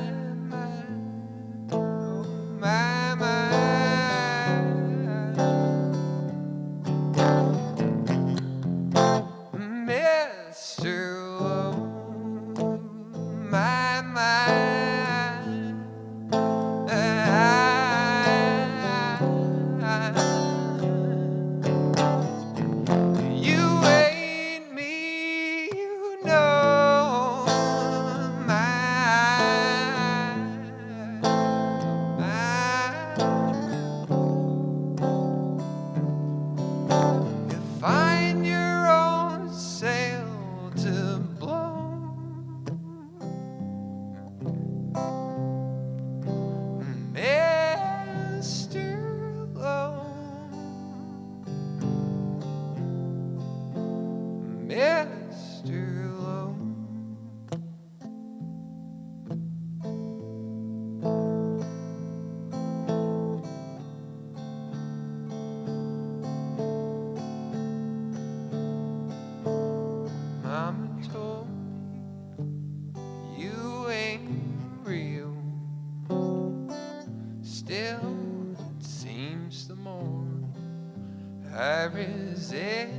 I resist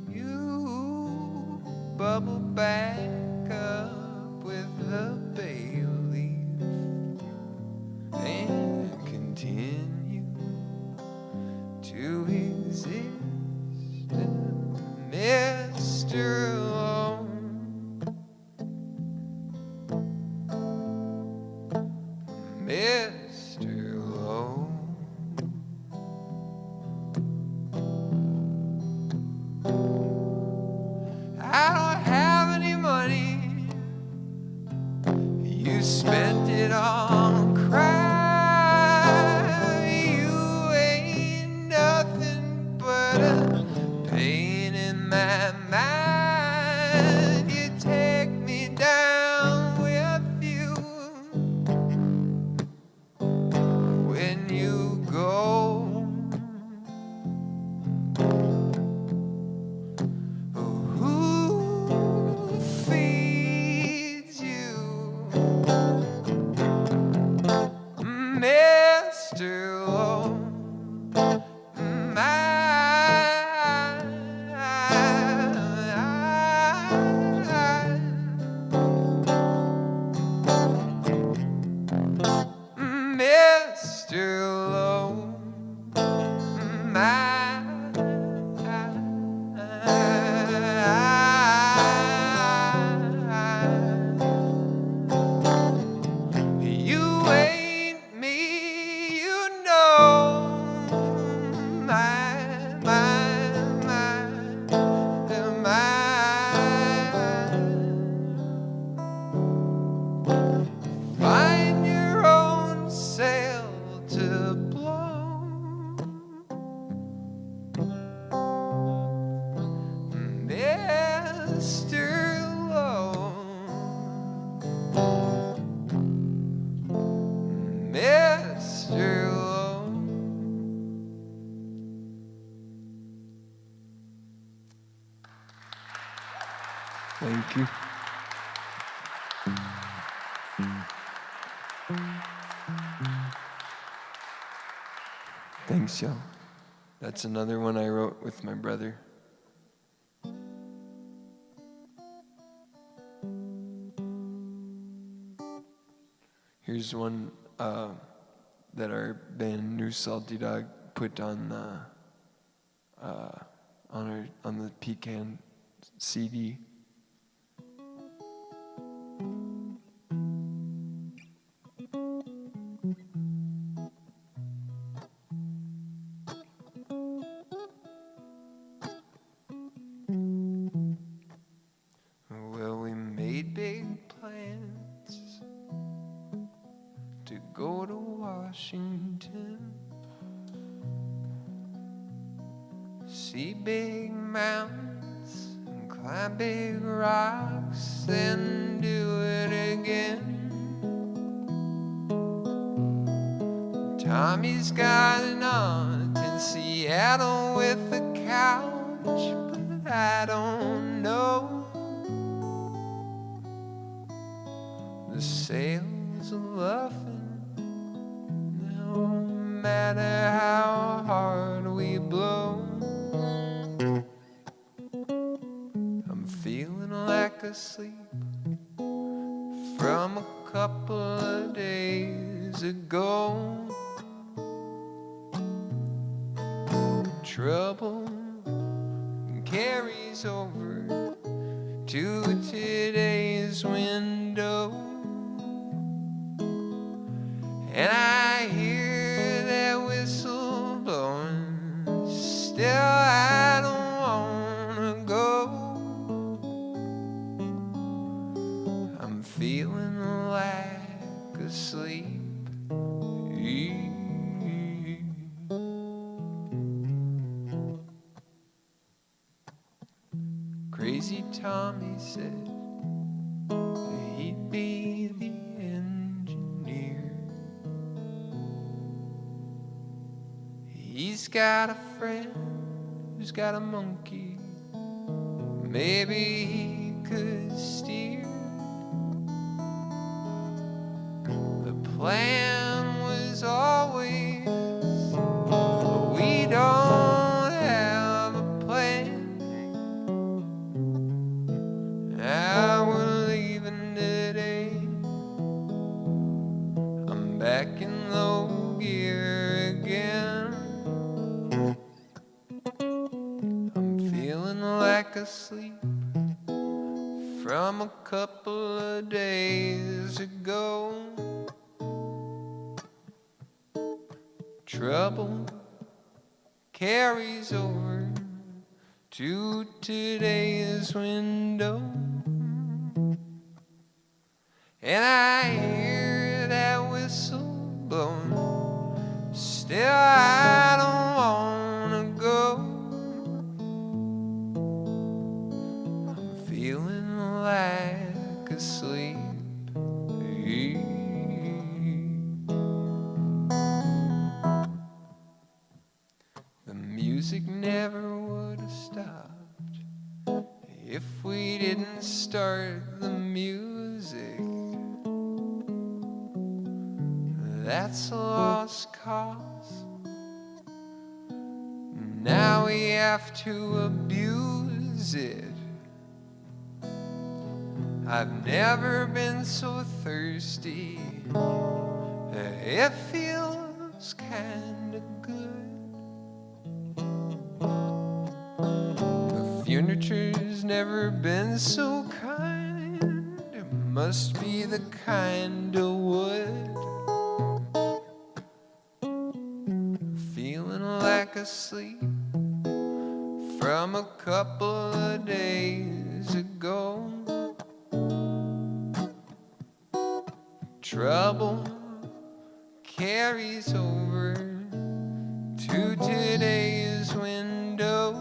you. Bubble back up with the bay leaf and continue to exist, Mr. Lone. Mr. Lone. Thank you. Thanks, y'all. That's another one I wrote with my brother. Here's one that our band New Salty Dog put on the Pecan CD. Well, we made big plans to go to Washington, see big mountains and climb big rocks, then do it again. Tommy's got an aunt in Seattle with a couch, but I don't know. The sails are luffing, no matter how hard we blow. I'm feeling like asleep from a couple of days ago. Trouble carries over to today's window, and I hear that whistle blowing. Still I don't wanna go. I'm feeling like asleep. Crazy Tommy said he'd be the engineer. He's got a friend who's got a monkey. Maybe he could steer. The plan was always, we don't have a plan. Now we're leaving today. I'm back in low gear again. I'm feeling like asleep from a couple of days ago. Trouble carries over to today's window, and I hear that whistle blowing. Still I don't wanna go. I'm feeling like asleep. The music never would have stopped if we didn't start the music. That's a lost cause. Now we have to abuse it. I've never been so thirsty. It feels kinda good. The furniture's never been so kind. It must be the kind of wood. Feeling like asleep from a couple of days ago. Trouble carries over to today's window,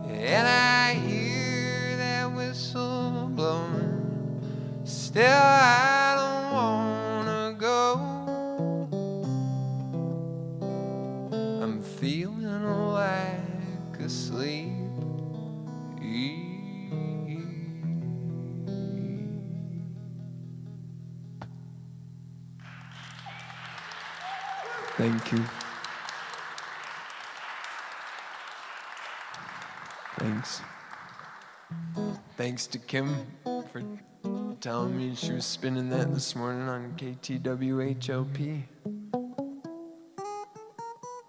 and I hear that whistle blowing. Still I don't wanna go. I'm feeling like asleep. Thank you. Thanks. Thanks to Kim for telling me she was spinning that this morning on KTWHLP.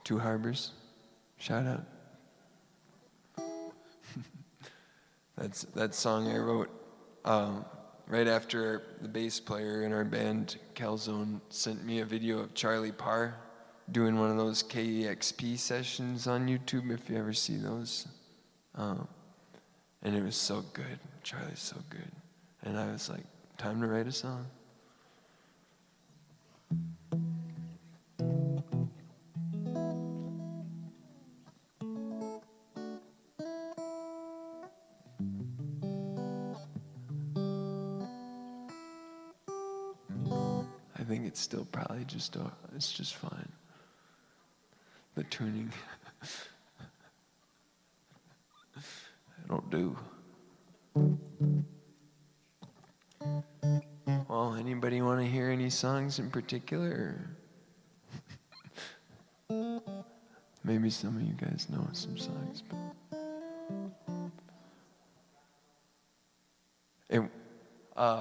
Two Harbors. Shout out. That's that song I wrote right after the bass player in our band, Calzone, sent me a video of Charlie Parr doing one of those KEXP sessions on YouTube, if you ever see those. And it was so good. Charlie's so good. And I was like, time to write a song. I think it's still probably it's just fine. The tuning, it'll do. Well, anybody want to hear any songs in particular? Or maybe some of you guys know some songs. But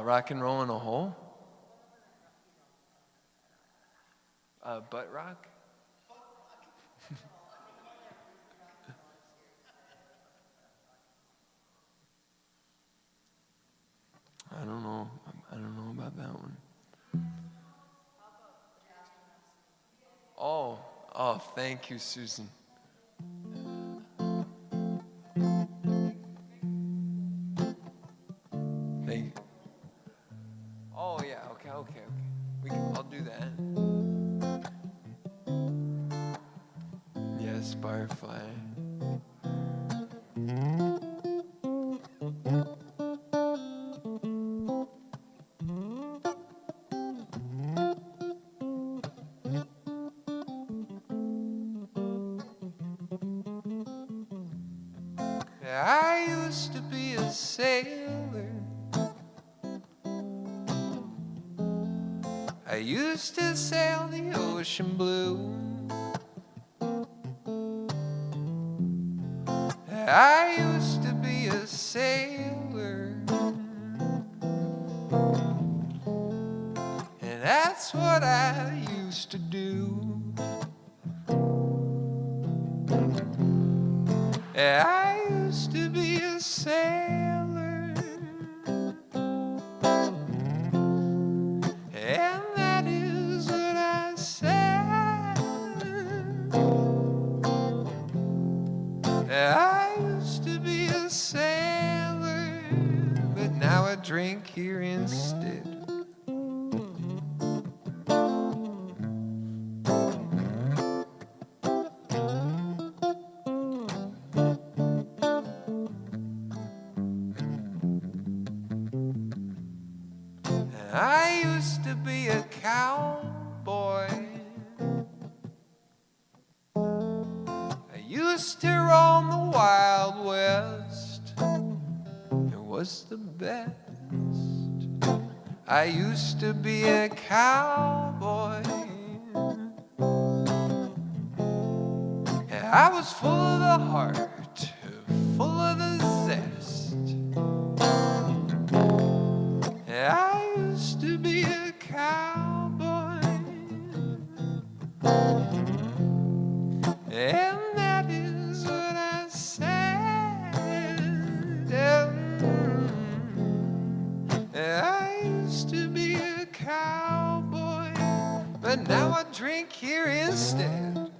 rock and roll in a hole? Butt rock? I don't know about that one. Oh, thank you, Susan. Thank you. Oh yeah, okay. I'll do that. Yes, Barfly. I used to be a sailor. I used to sail the ocean blue. I used to be a sailor. And that's what I used to do. I used to be a sailor, and that is what I said. I used to be a sailor, but now I drink here instead. I used to be a cowboy. I used to roam the Wild West. It was the best. I used to be a cowboy. I was full of the heart, full of the zest. I used to be a cowboy, and that is what I said. I used to be a cowboy, but now I drink here instead.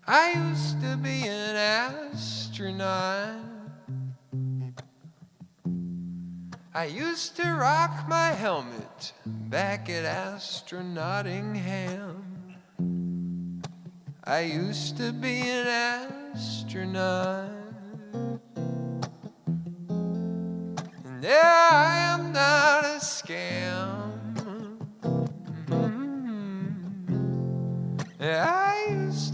I used to be an astronaut. I used to rock my helmet back at Astronautingham. I used to be an astronaut. And I am not a scam. I used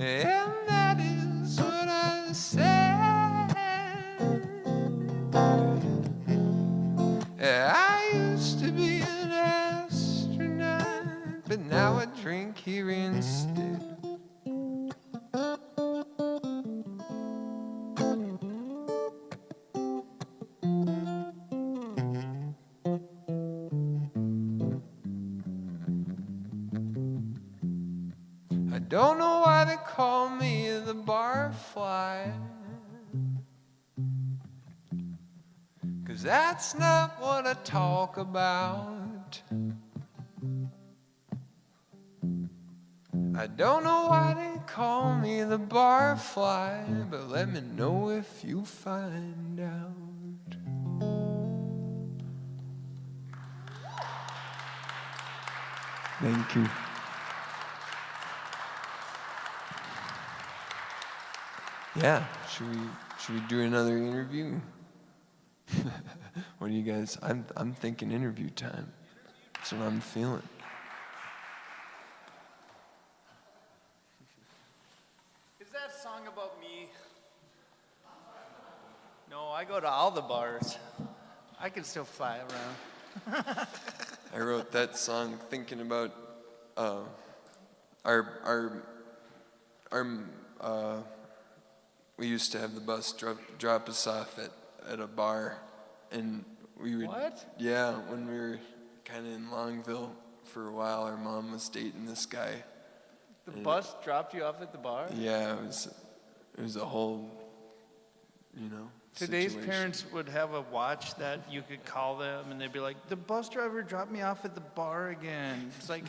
and that is what I said. I used to be an astronaut, but now I drink here instead. I don't know why they call me the barfly, 'cause that's not what I talk about. I don't know why they call me the barfly, but let me know if you find out. Thank you. Yeah, should we do another interview? What do you guys? I'm thinking interview time. That's what I'm feeling. Is that song about me? No, I go to all the bars. I can still fly around. I wrote that song thinking about we used to have the bus drop us off at a bar, and we would. What? Yeah, when we were kind of in Longville for a while, our mom was dating this guy. The bus dropped you off at the bar? Yeah, it was a whole, Today's situation. parents would have a watch that you could call them, and they'd be like, the bus driver dropped me off at the bar again. It's like,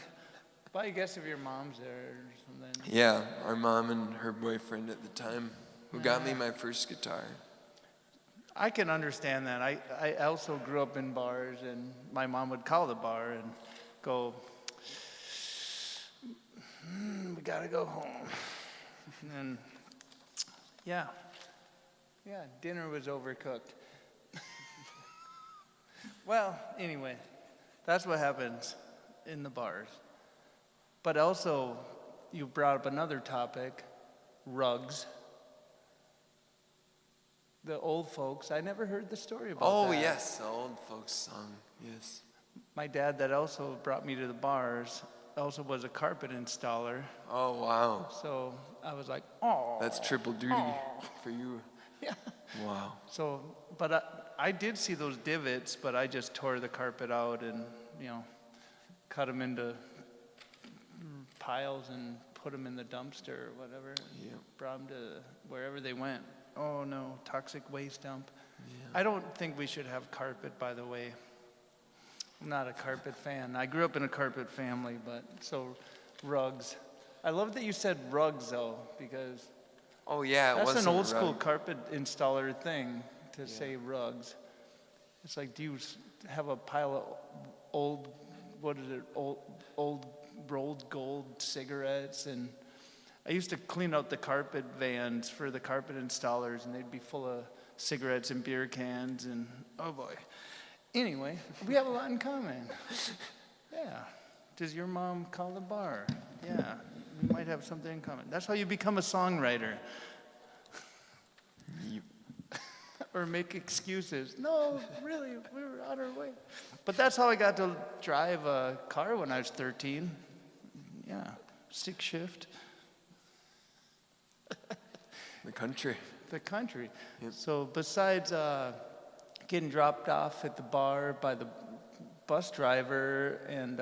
buy a guess if your mom's there or something. Yeah, our mom and her boyfriend at the time, who got me my first guitar. I can understand that. I also grew up in bars, and my mom would call the bar and go, we gotta go home. And yeah, dinner was overcooked. Well, anyway, that's what happens in the bars. But also, you brought up another topic, rugs. The old folks, I never heard the story about that. Oh, yes, the old folks song, yes. My dad that also brought me to the bars also was a carpet installer. Oh, wow. So I was like, oh. That's triple duty for you. Yeah. Wow. So, but I did see those divots, but I just tore the carpet out and, cut them into piles and put them in the dumpster or whatever. Yep. Brought them to wherever they went. Oh no, toxic waste dump. Yeah. I don't think we should have carpet, by the way. I'm not a carpet fan. I grew up in a carpet family, so rugs. I love that you said rugs though, because Oh, yeah, it that's wasn't an old a school rug. carpet installer thing to say rugs. It's like, do you have a pile of old rolled gold cigarettes? And I used to clean out the carpet vans for the carpet installers, and they'd be full of cigarettes and beer cans, and oh boy. Anyway, we have a lot in common. Yeah. Does your mom call the bar? Yeah. We might have something in common. That's how you become a songwriter. Or make excuses. No, really, we were on our way. But that's how I got to drive a car when I was 13. Yeah, 6 shift. The country. The country. Yep. So besides getting dropped off at the bar by the bus driver and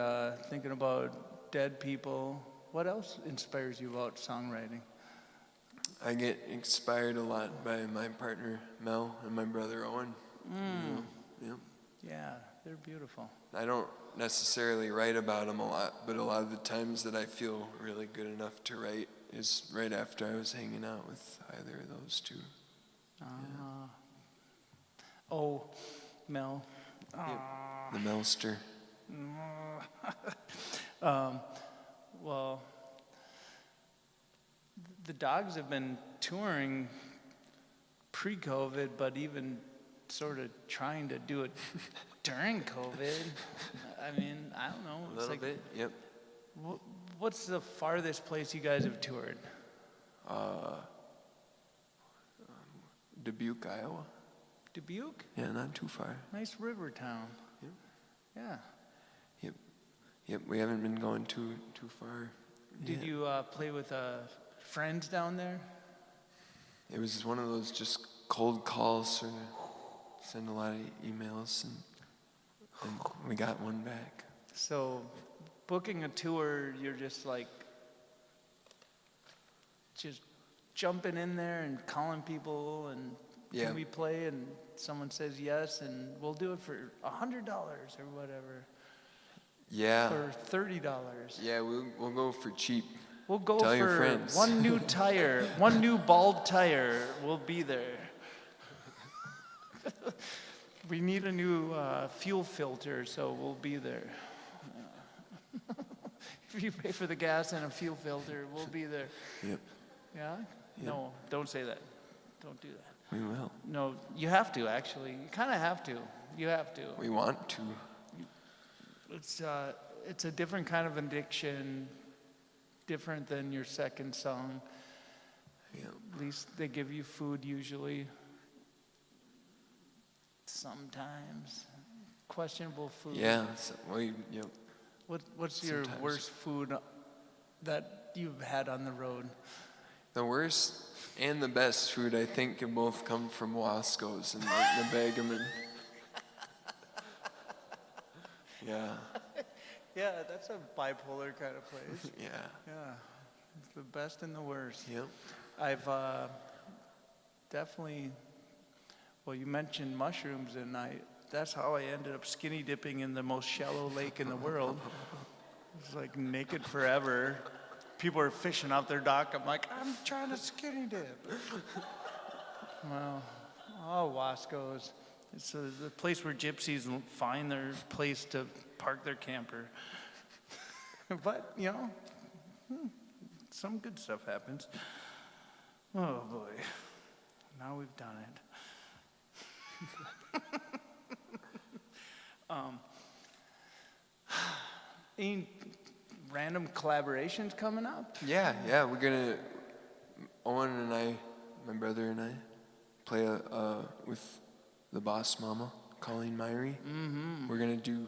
thinking about dead people, what else inspires you about songwriting? I get inspired a lot by my partner Mel and my brother Owen. Yep. Yeah, they're beautiful. I don't necessarily write about them a lot, but a lot of the times that I feel really good enough to write is right after I was hanging out with either of those two. Oh, Mel. Yep. The Melster. Well, the Dogs have been touring pre-COVID, but even sort of trying to do it during COVID. I mean, I don't know. A little bit, yep. What's the farthest place you guys have toured? Dubuque, Iowa. Dubuque? Yeah, not too far. Nice river town. Yep. Yeah. Yep, we haven't been going too far. Did yet. you play with friends down there? It was one of those just cold calls, sort of send a lot of emails, and we got one back. So, booking a tour, you're just like, just jumping in there and calling people and Yeah. can we play? And someone says yes, and we'll do it for $100 or whatever, Yeah. or $30. Yeah, we'll go for cheap. We'll go Tell your for friends. one new tire, one new bald tire. We'll be there. We need a new fuel filter, so we'll be there. If you pay for the gas and a fuel filter, we'll be there. Yep. Yeah? Yep. No, don't say that. Don't do that. We will. No, you have to, actually. You kind of have to. You have to. We want to. It's a different kind of addiction, different than your second song. Yeah. At least they give you food usually. Sometimes. Questionable food. Yeah. Yep. What's your Sometimes. worst food that you've had on the road? The worst and the best food, I think, can both come from Wussow's and Nebegaman. Yeah. Yeah, that's a bipolar kind of place. Yeah. Yeah, it's the best and the worst. Yep. I've definitely, well, you mentioned mushrooms, and that's how I ended up skinny dipping in the most shallow lake in the world. It's like naked forever. People are fishing off their dock. I'm like, I'm trying to skinny dip. Well, Wasco's. It's the place where gypsies find their place to park their camper. But, some good stuff happens. Oh, boy. Now we've done it. Any random collaborations coming up? Yeah, we're gonna, Owen and I, my brother and I, play with the boss mama, Colleen Myrie. Mm-hmm. We're gonna do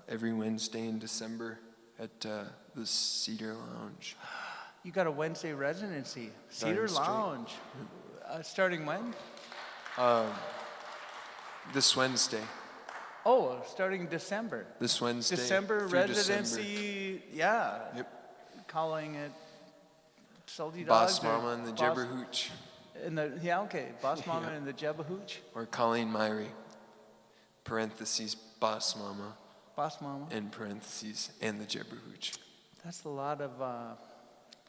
every Wednesday in December at the Cedar Lounge. You got a Wednesday residency, Cedar Straight. Lounge. Starting when? This Wednesday. Oh, starting December. This Wednesday. December through residency, yeah. Yep. Calling it Salty Boss Dogs or Mama and the Boss- Jebberhooch. Boss Mama Yeah. and the Jebahooch. Or Colleen Myrie, parentheses, Boss Mama, Boss Mama. in parentheses, and the Jebberhooch. That's a lot of,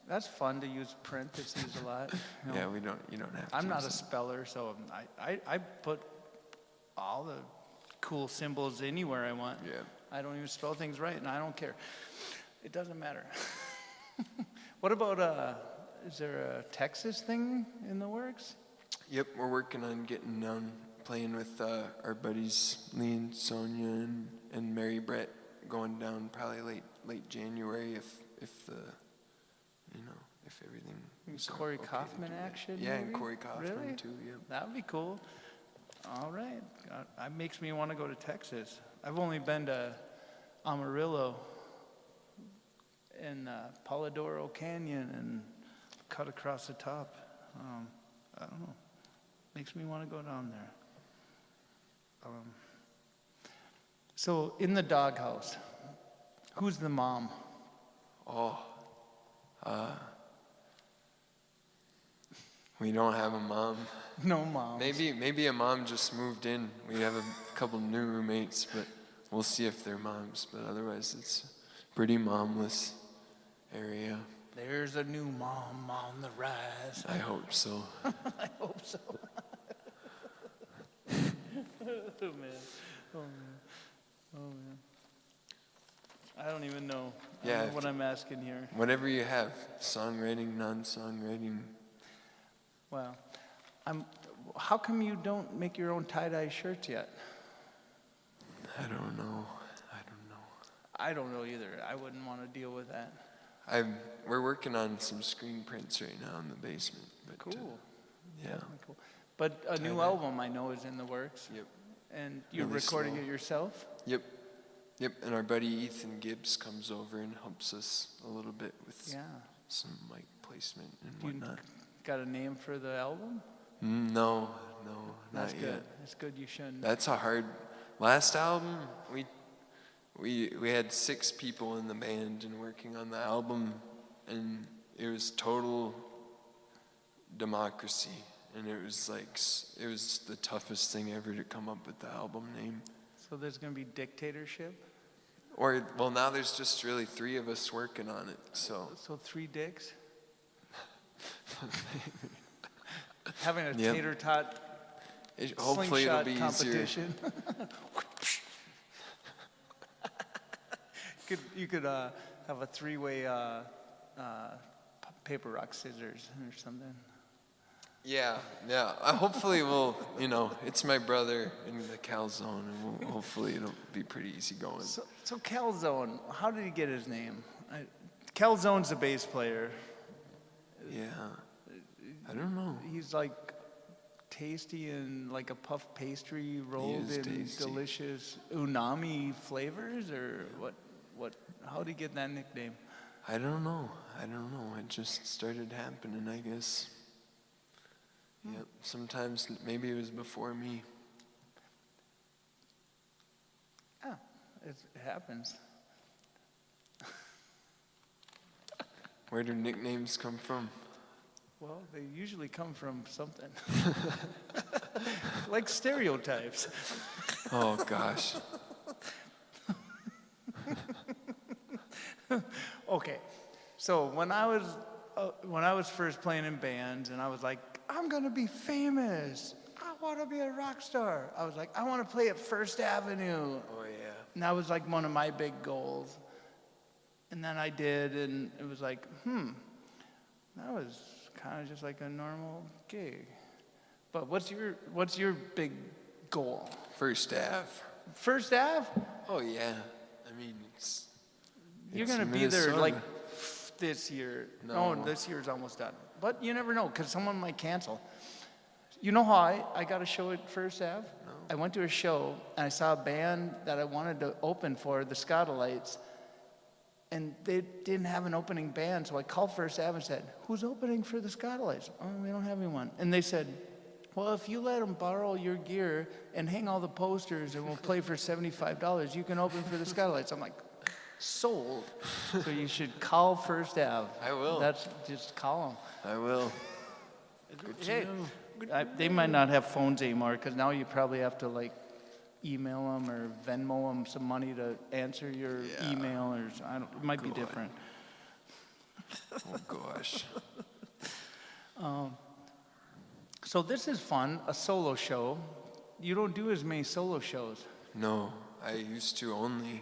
that's fun to use parentheses a lot. you know. Yeah, you don't have to. I'm not a use it. speller, so I put all the cool symbols anywhere I want. Yeah. I don't even spell things right, and I don't care. It doesn't matter. What about, is there a Texas thing in the works? Yep, we're working on getting down, playing with our buddies Lee and Sonia and Mary Brett, going down probably late January if everything. is Corey okay to Kaufman do that. action? Yeah, and maybe? Corey Kaufman Really? too. Yep. That would be cool. All right. That makes me want to go to Texas. I've only been to Amarillo and Polidoro Canyon and cut across the top. I don't know. Makes me want to go down there. So in the doghouse, who's the mom? We don't have a mom. No mom. Maybe a mom just moved in. We have a couple new roommates, but we'll see if they're moms. But otherwise, it's a pretty momless area. There's a new mom on the rise. I hope so. I hope so. Oh, man. Oh, man. Oh, man. I don't even know. I Yeah, don't know what I'm asking here. Whatever you have, songwriting, non-songwriting. Well, how come you don't make your own tie-dye shirts yet? I don't know. I don't know either. I wouldn't want to deal with that. We're working on some screen prints right now in the basement. But, Cool. Yeah. Cool. But a new Kinda. album I know is in the works. Yep. And you're Really recording slow. it yourself? Yep. Yep. And our buddy Ethan Gibbs comes over and helps us a little bit with Yeah. some mic placement and You whatnot. got a name for the album? No, That's not good. yet. That's good. You shouldn't. That's a hard. Last album, we had 6 people in the band and working on the album, and it was total democracy, and it was the toughest thing ever to come up with the album name. So there's going to be dictatorship? Or well, now there's just really 3 of us working on it. So 3 dicks? Having a Yep. tater tot hopefully it'll slingshot be competition. You could have a 3-way paper, rock, scissors or something. easier. Yeah. Hopefully it's my brother in the calzone, and hopefully it'll be pretty easy going. So Calzone, how did he get his name? Calzone's a bass player. Yeah. I don't know. He's like tasty and like a puff pastry rolled in tasty. delicious unami flavors, or what? How did he get that nickname? I don't know. It just started happening, I guess. Yep. Sometimes maybe it was before me. Yeah, it happens. Where do nicknames come from? Well, they usually come from something. Like stereotypes. Oh gosh. Okay, so when I was first playing in bands, and I was like, I'm gonna be famous. I want to be a rock star. I was like, I want to play at First Avenue. Oh yeah. And that was like one of my big goals. And then I did, and it was like, that was kind of just like a normal gig. But what's your big goal? First Ave. First Ave? Oh yeah. I mean, You're it's gonna be there Minnesota. like this year. No. No, this year's almost done. But you never know, because someone might cancel. You know how I got a show at First Ave? No. I went to a show, and I saw a band that I wanted to open for, the Scottolites, and they didn't have an opening band, so I called First Ave and said, who's opening for the Scottolites? Oh, we don't have anyone. And they said, well, if you let them borrow your gear and hang all the posters and we'll play for $75, you can open for the Scottolites. I'm like, sold. So you should call First Ave. I will. Just call them. I will. Good to Hey, know. they might not have phones anymore, because now you probably have to like email them or Venmo them some money to answer your Yeah. email, or it might be different. Oh gosh. So this is fun, a solo show. You don't do as many solo shows. No, I used to only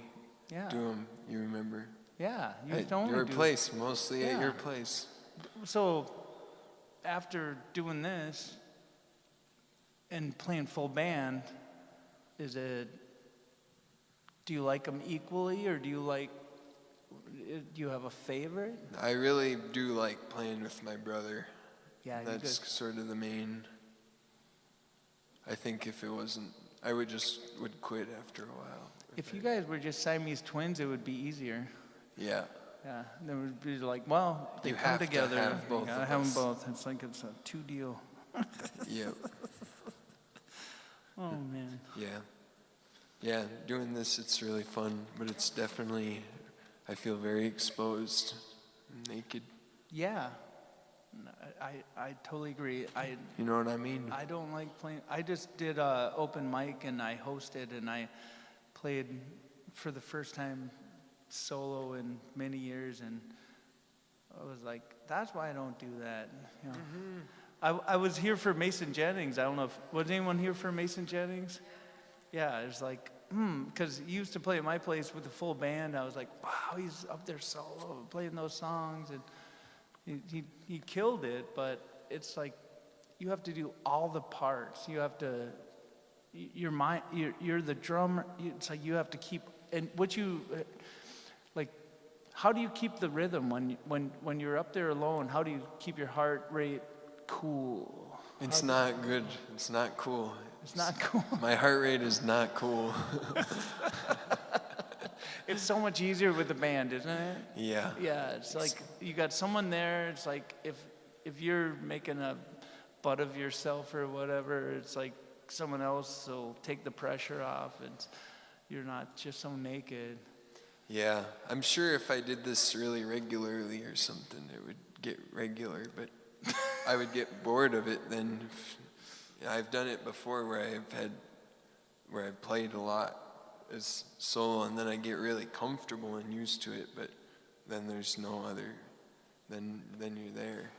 Yeah. do them. You remember? Yeah, you At don't your do. place, mostly at Yeah. your place. So after doing this and playing full band, do you like them equally, or do you have a favorite? I really do like playing with my brother. Yeah, you That's just, sort of the main. I think if it wasn't, I would quit after a while. if you guys were just Siamese twins, it would be easier. Yeah. Yeah, there would be like, well, they You come have to together. have both You gotta of have them us. both. It's like it's a 2 deal. Yep. Oh man. Yeah. Yeah, doing this, it's really fun, but it's definitely, I feel very exposed, naked. Yeah. No, I totally agree. You know what I mean? I don't like playing. I just did a open mic, and I hosted, and I played for the first time solo in many years, and I was like, that's why I don't do that. You know? I was here for Mason Jennings. I don't know was anyone here for Mason Jennings? Yeah, it was like, because he used to play at my place with a full band. I was like, wow, he's up there solo playing those songs, and he killed it. But it's like you have to do all the parts. You have to, you're the drummer. It's like you have to keep, and like, how do you keep the rhythm when you're up there alone? How do you keep your heart rate cool? It's not good. It's not cool. It's not cool. My heart rate is not cool. It's so much easier with the band, isn't it? Yeah. Yeah, it's like you got someone there. It's like if you're making a butt of yourself or whatever, it's like someone else will take the pressure off, and you're not just so naked. Yeah, I'm sure if I did this really regularly or something, it would get regular, but I would get bored of it then. I've done it before where I've played a lot as solo, and then I get really comfortable and used to it, but then there's no other, then you're there.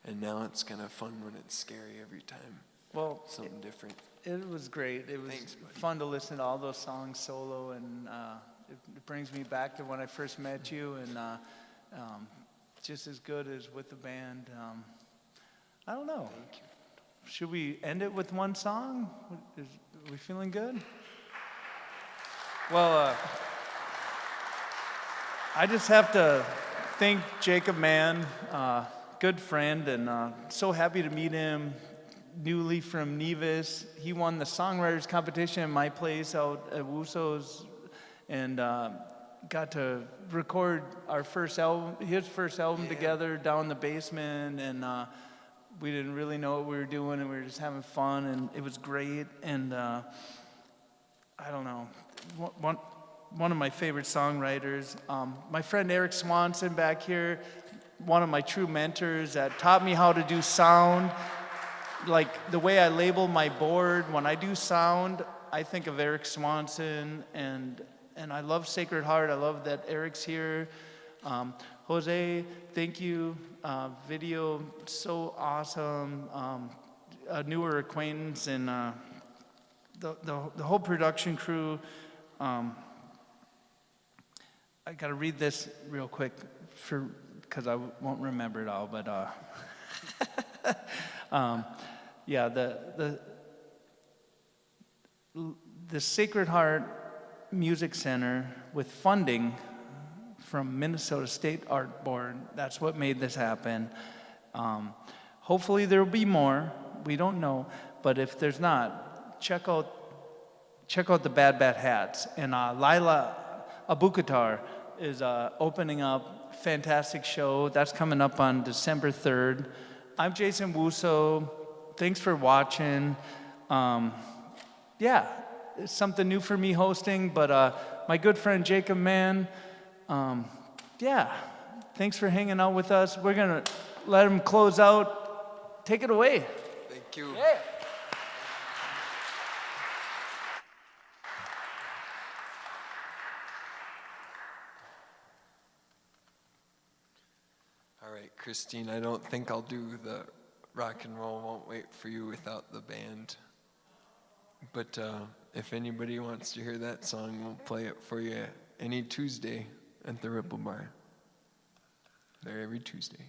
And now it's kind of fun when it's scary every time. Well, something different. It was great. It was fun to listen to all those songs solo, and it brings me back to when I first met you, and just as good as with the band. I don't know. Thank you. Should we end it with one song? Are we feeling good? Well, I just have to thank Jacob Mahon, good friend, and so happy to meet him, newly from Nevis. He won the Songwriters competition in my place out at Wussow's, and got to record our first album, his first album together down in the basement, and we didn't really know what we were doing, and we were just having fun, and it was great. And I don't know, one of my favorite songwriters, my friend Eric Swanson back here, one of my true mentors that taught me how to do sound. Like the way I label my board, when I do sound, I think of Eric Swanson, and I love Sacred Heart. I love that Eric's here. Jose, thank you. Video, so awesome. A newer acquaintance, and the whole production crew. I got to read this real quick because I won't remember it all. But yeah, the Sacred Heart Music Center with funding from Minnesota State Art Board. That's what made this happen. Hopefully there will be more. We don't know, but if there's not, check out the Bad Bat Hats. And Lila Abukatar is opening up. Fantastic show. That's coming up on December 3rd. I'm Jason Wussow. Thanks for watching. Yeah, it's something new for me hosting, but my good friend Jacob Mahon, yeah, thanks for hanging out with us. We're going to let him close out. Take it away. Thank you. Yeah. All right, Christine, I don't think I'll do the Rock and Roll Won't Wait for You without the band. But if anybody wants to hear that song, we'll play it for you any Tuesday at the Ripple Bar. There every Tuesday.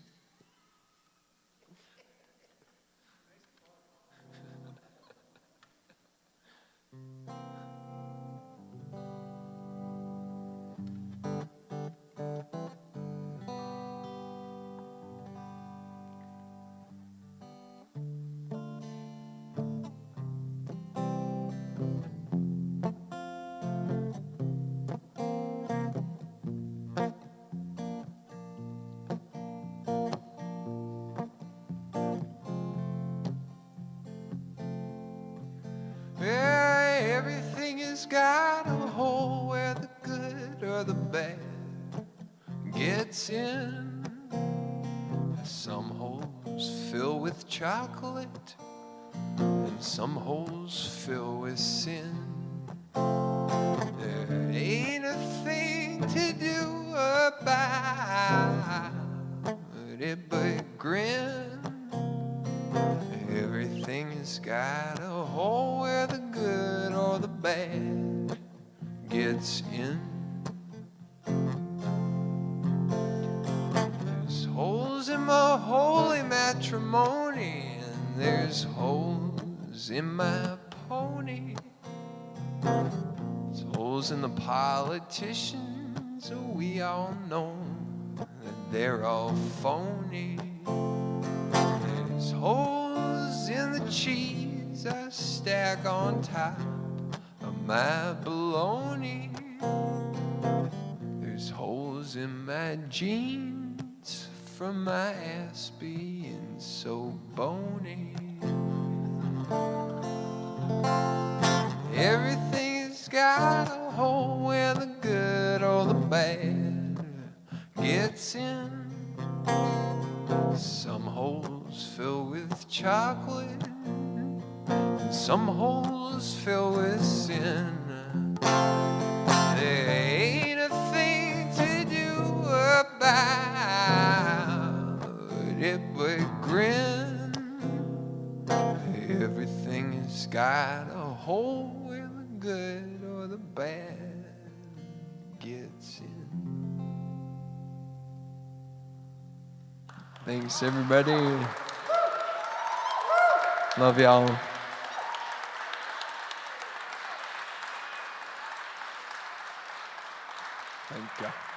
Got a hole where the good or the bad gets in. Some holes fill with chocolate, and some holes fill with sin. There ain't a thing to do about it but grin. Everything has got a hole where the good or the bad gets in. There's holes in my holy matrimony, and there's holes in my pony. There's holes in the politicians, so we all know that they're all phony. There's holes in cheese I stack on top of my bologna. There's holes in my jeans from my ass being so bony. Everything's got a hole where the good or the bad gets in. Some holes fill with chocolate, and some holes fill with sin. There ain't a thing to do about it but grin. Everything has got a hole where the good or the bad gets in. Thanks, everybody. Love y'all. Thank you.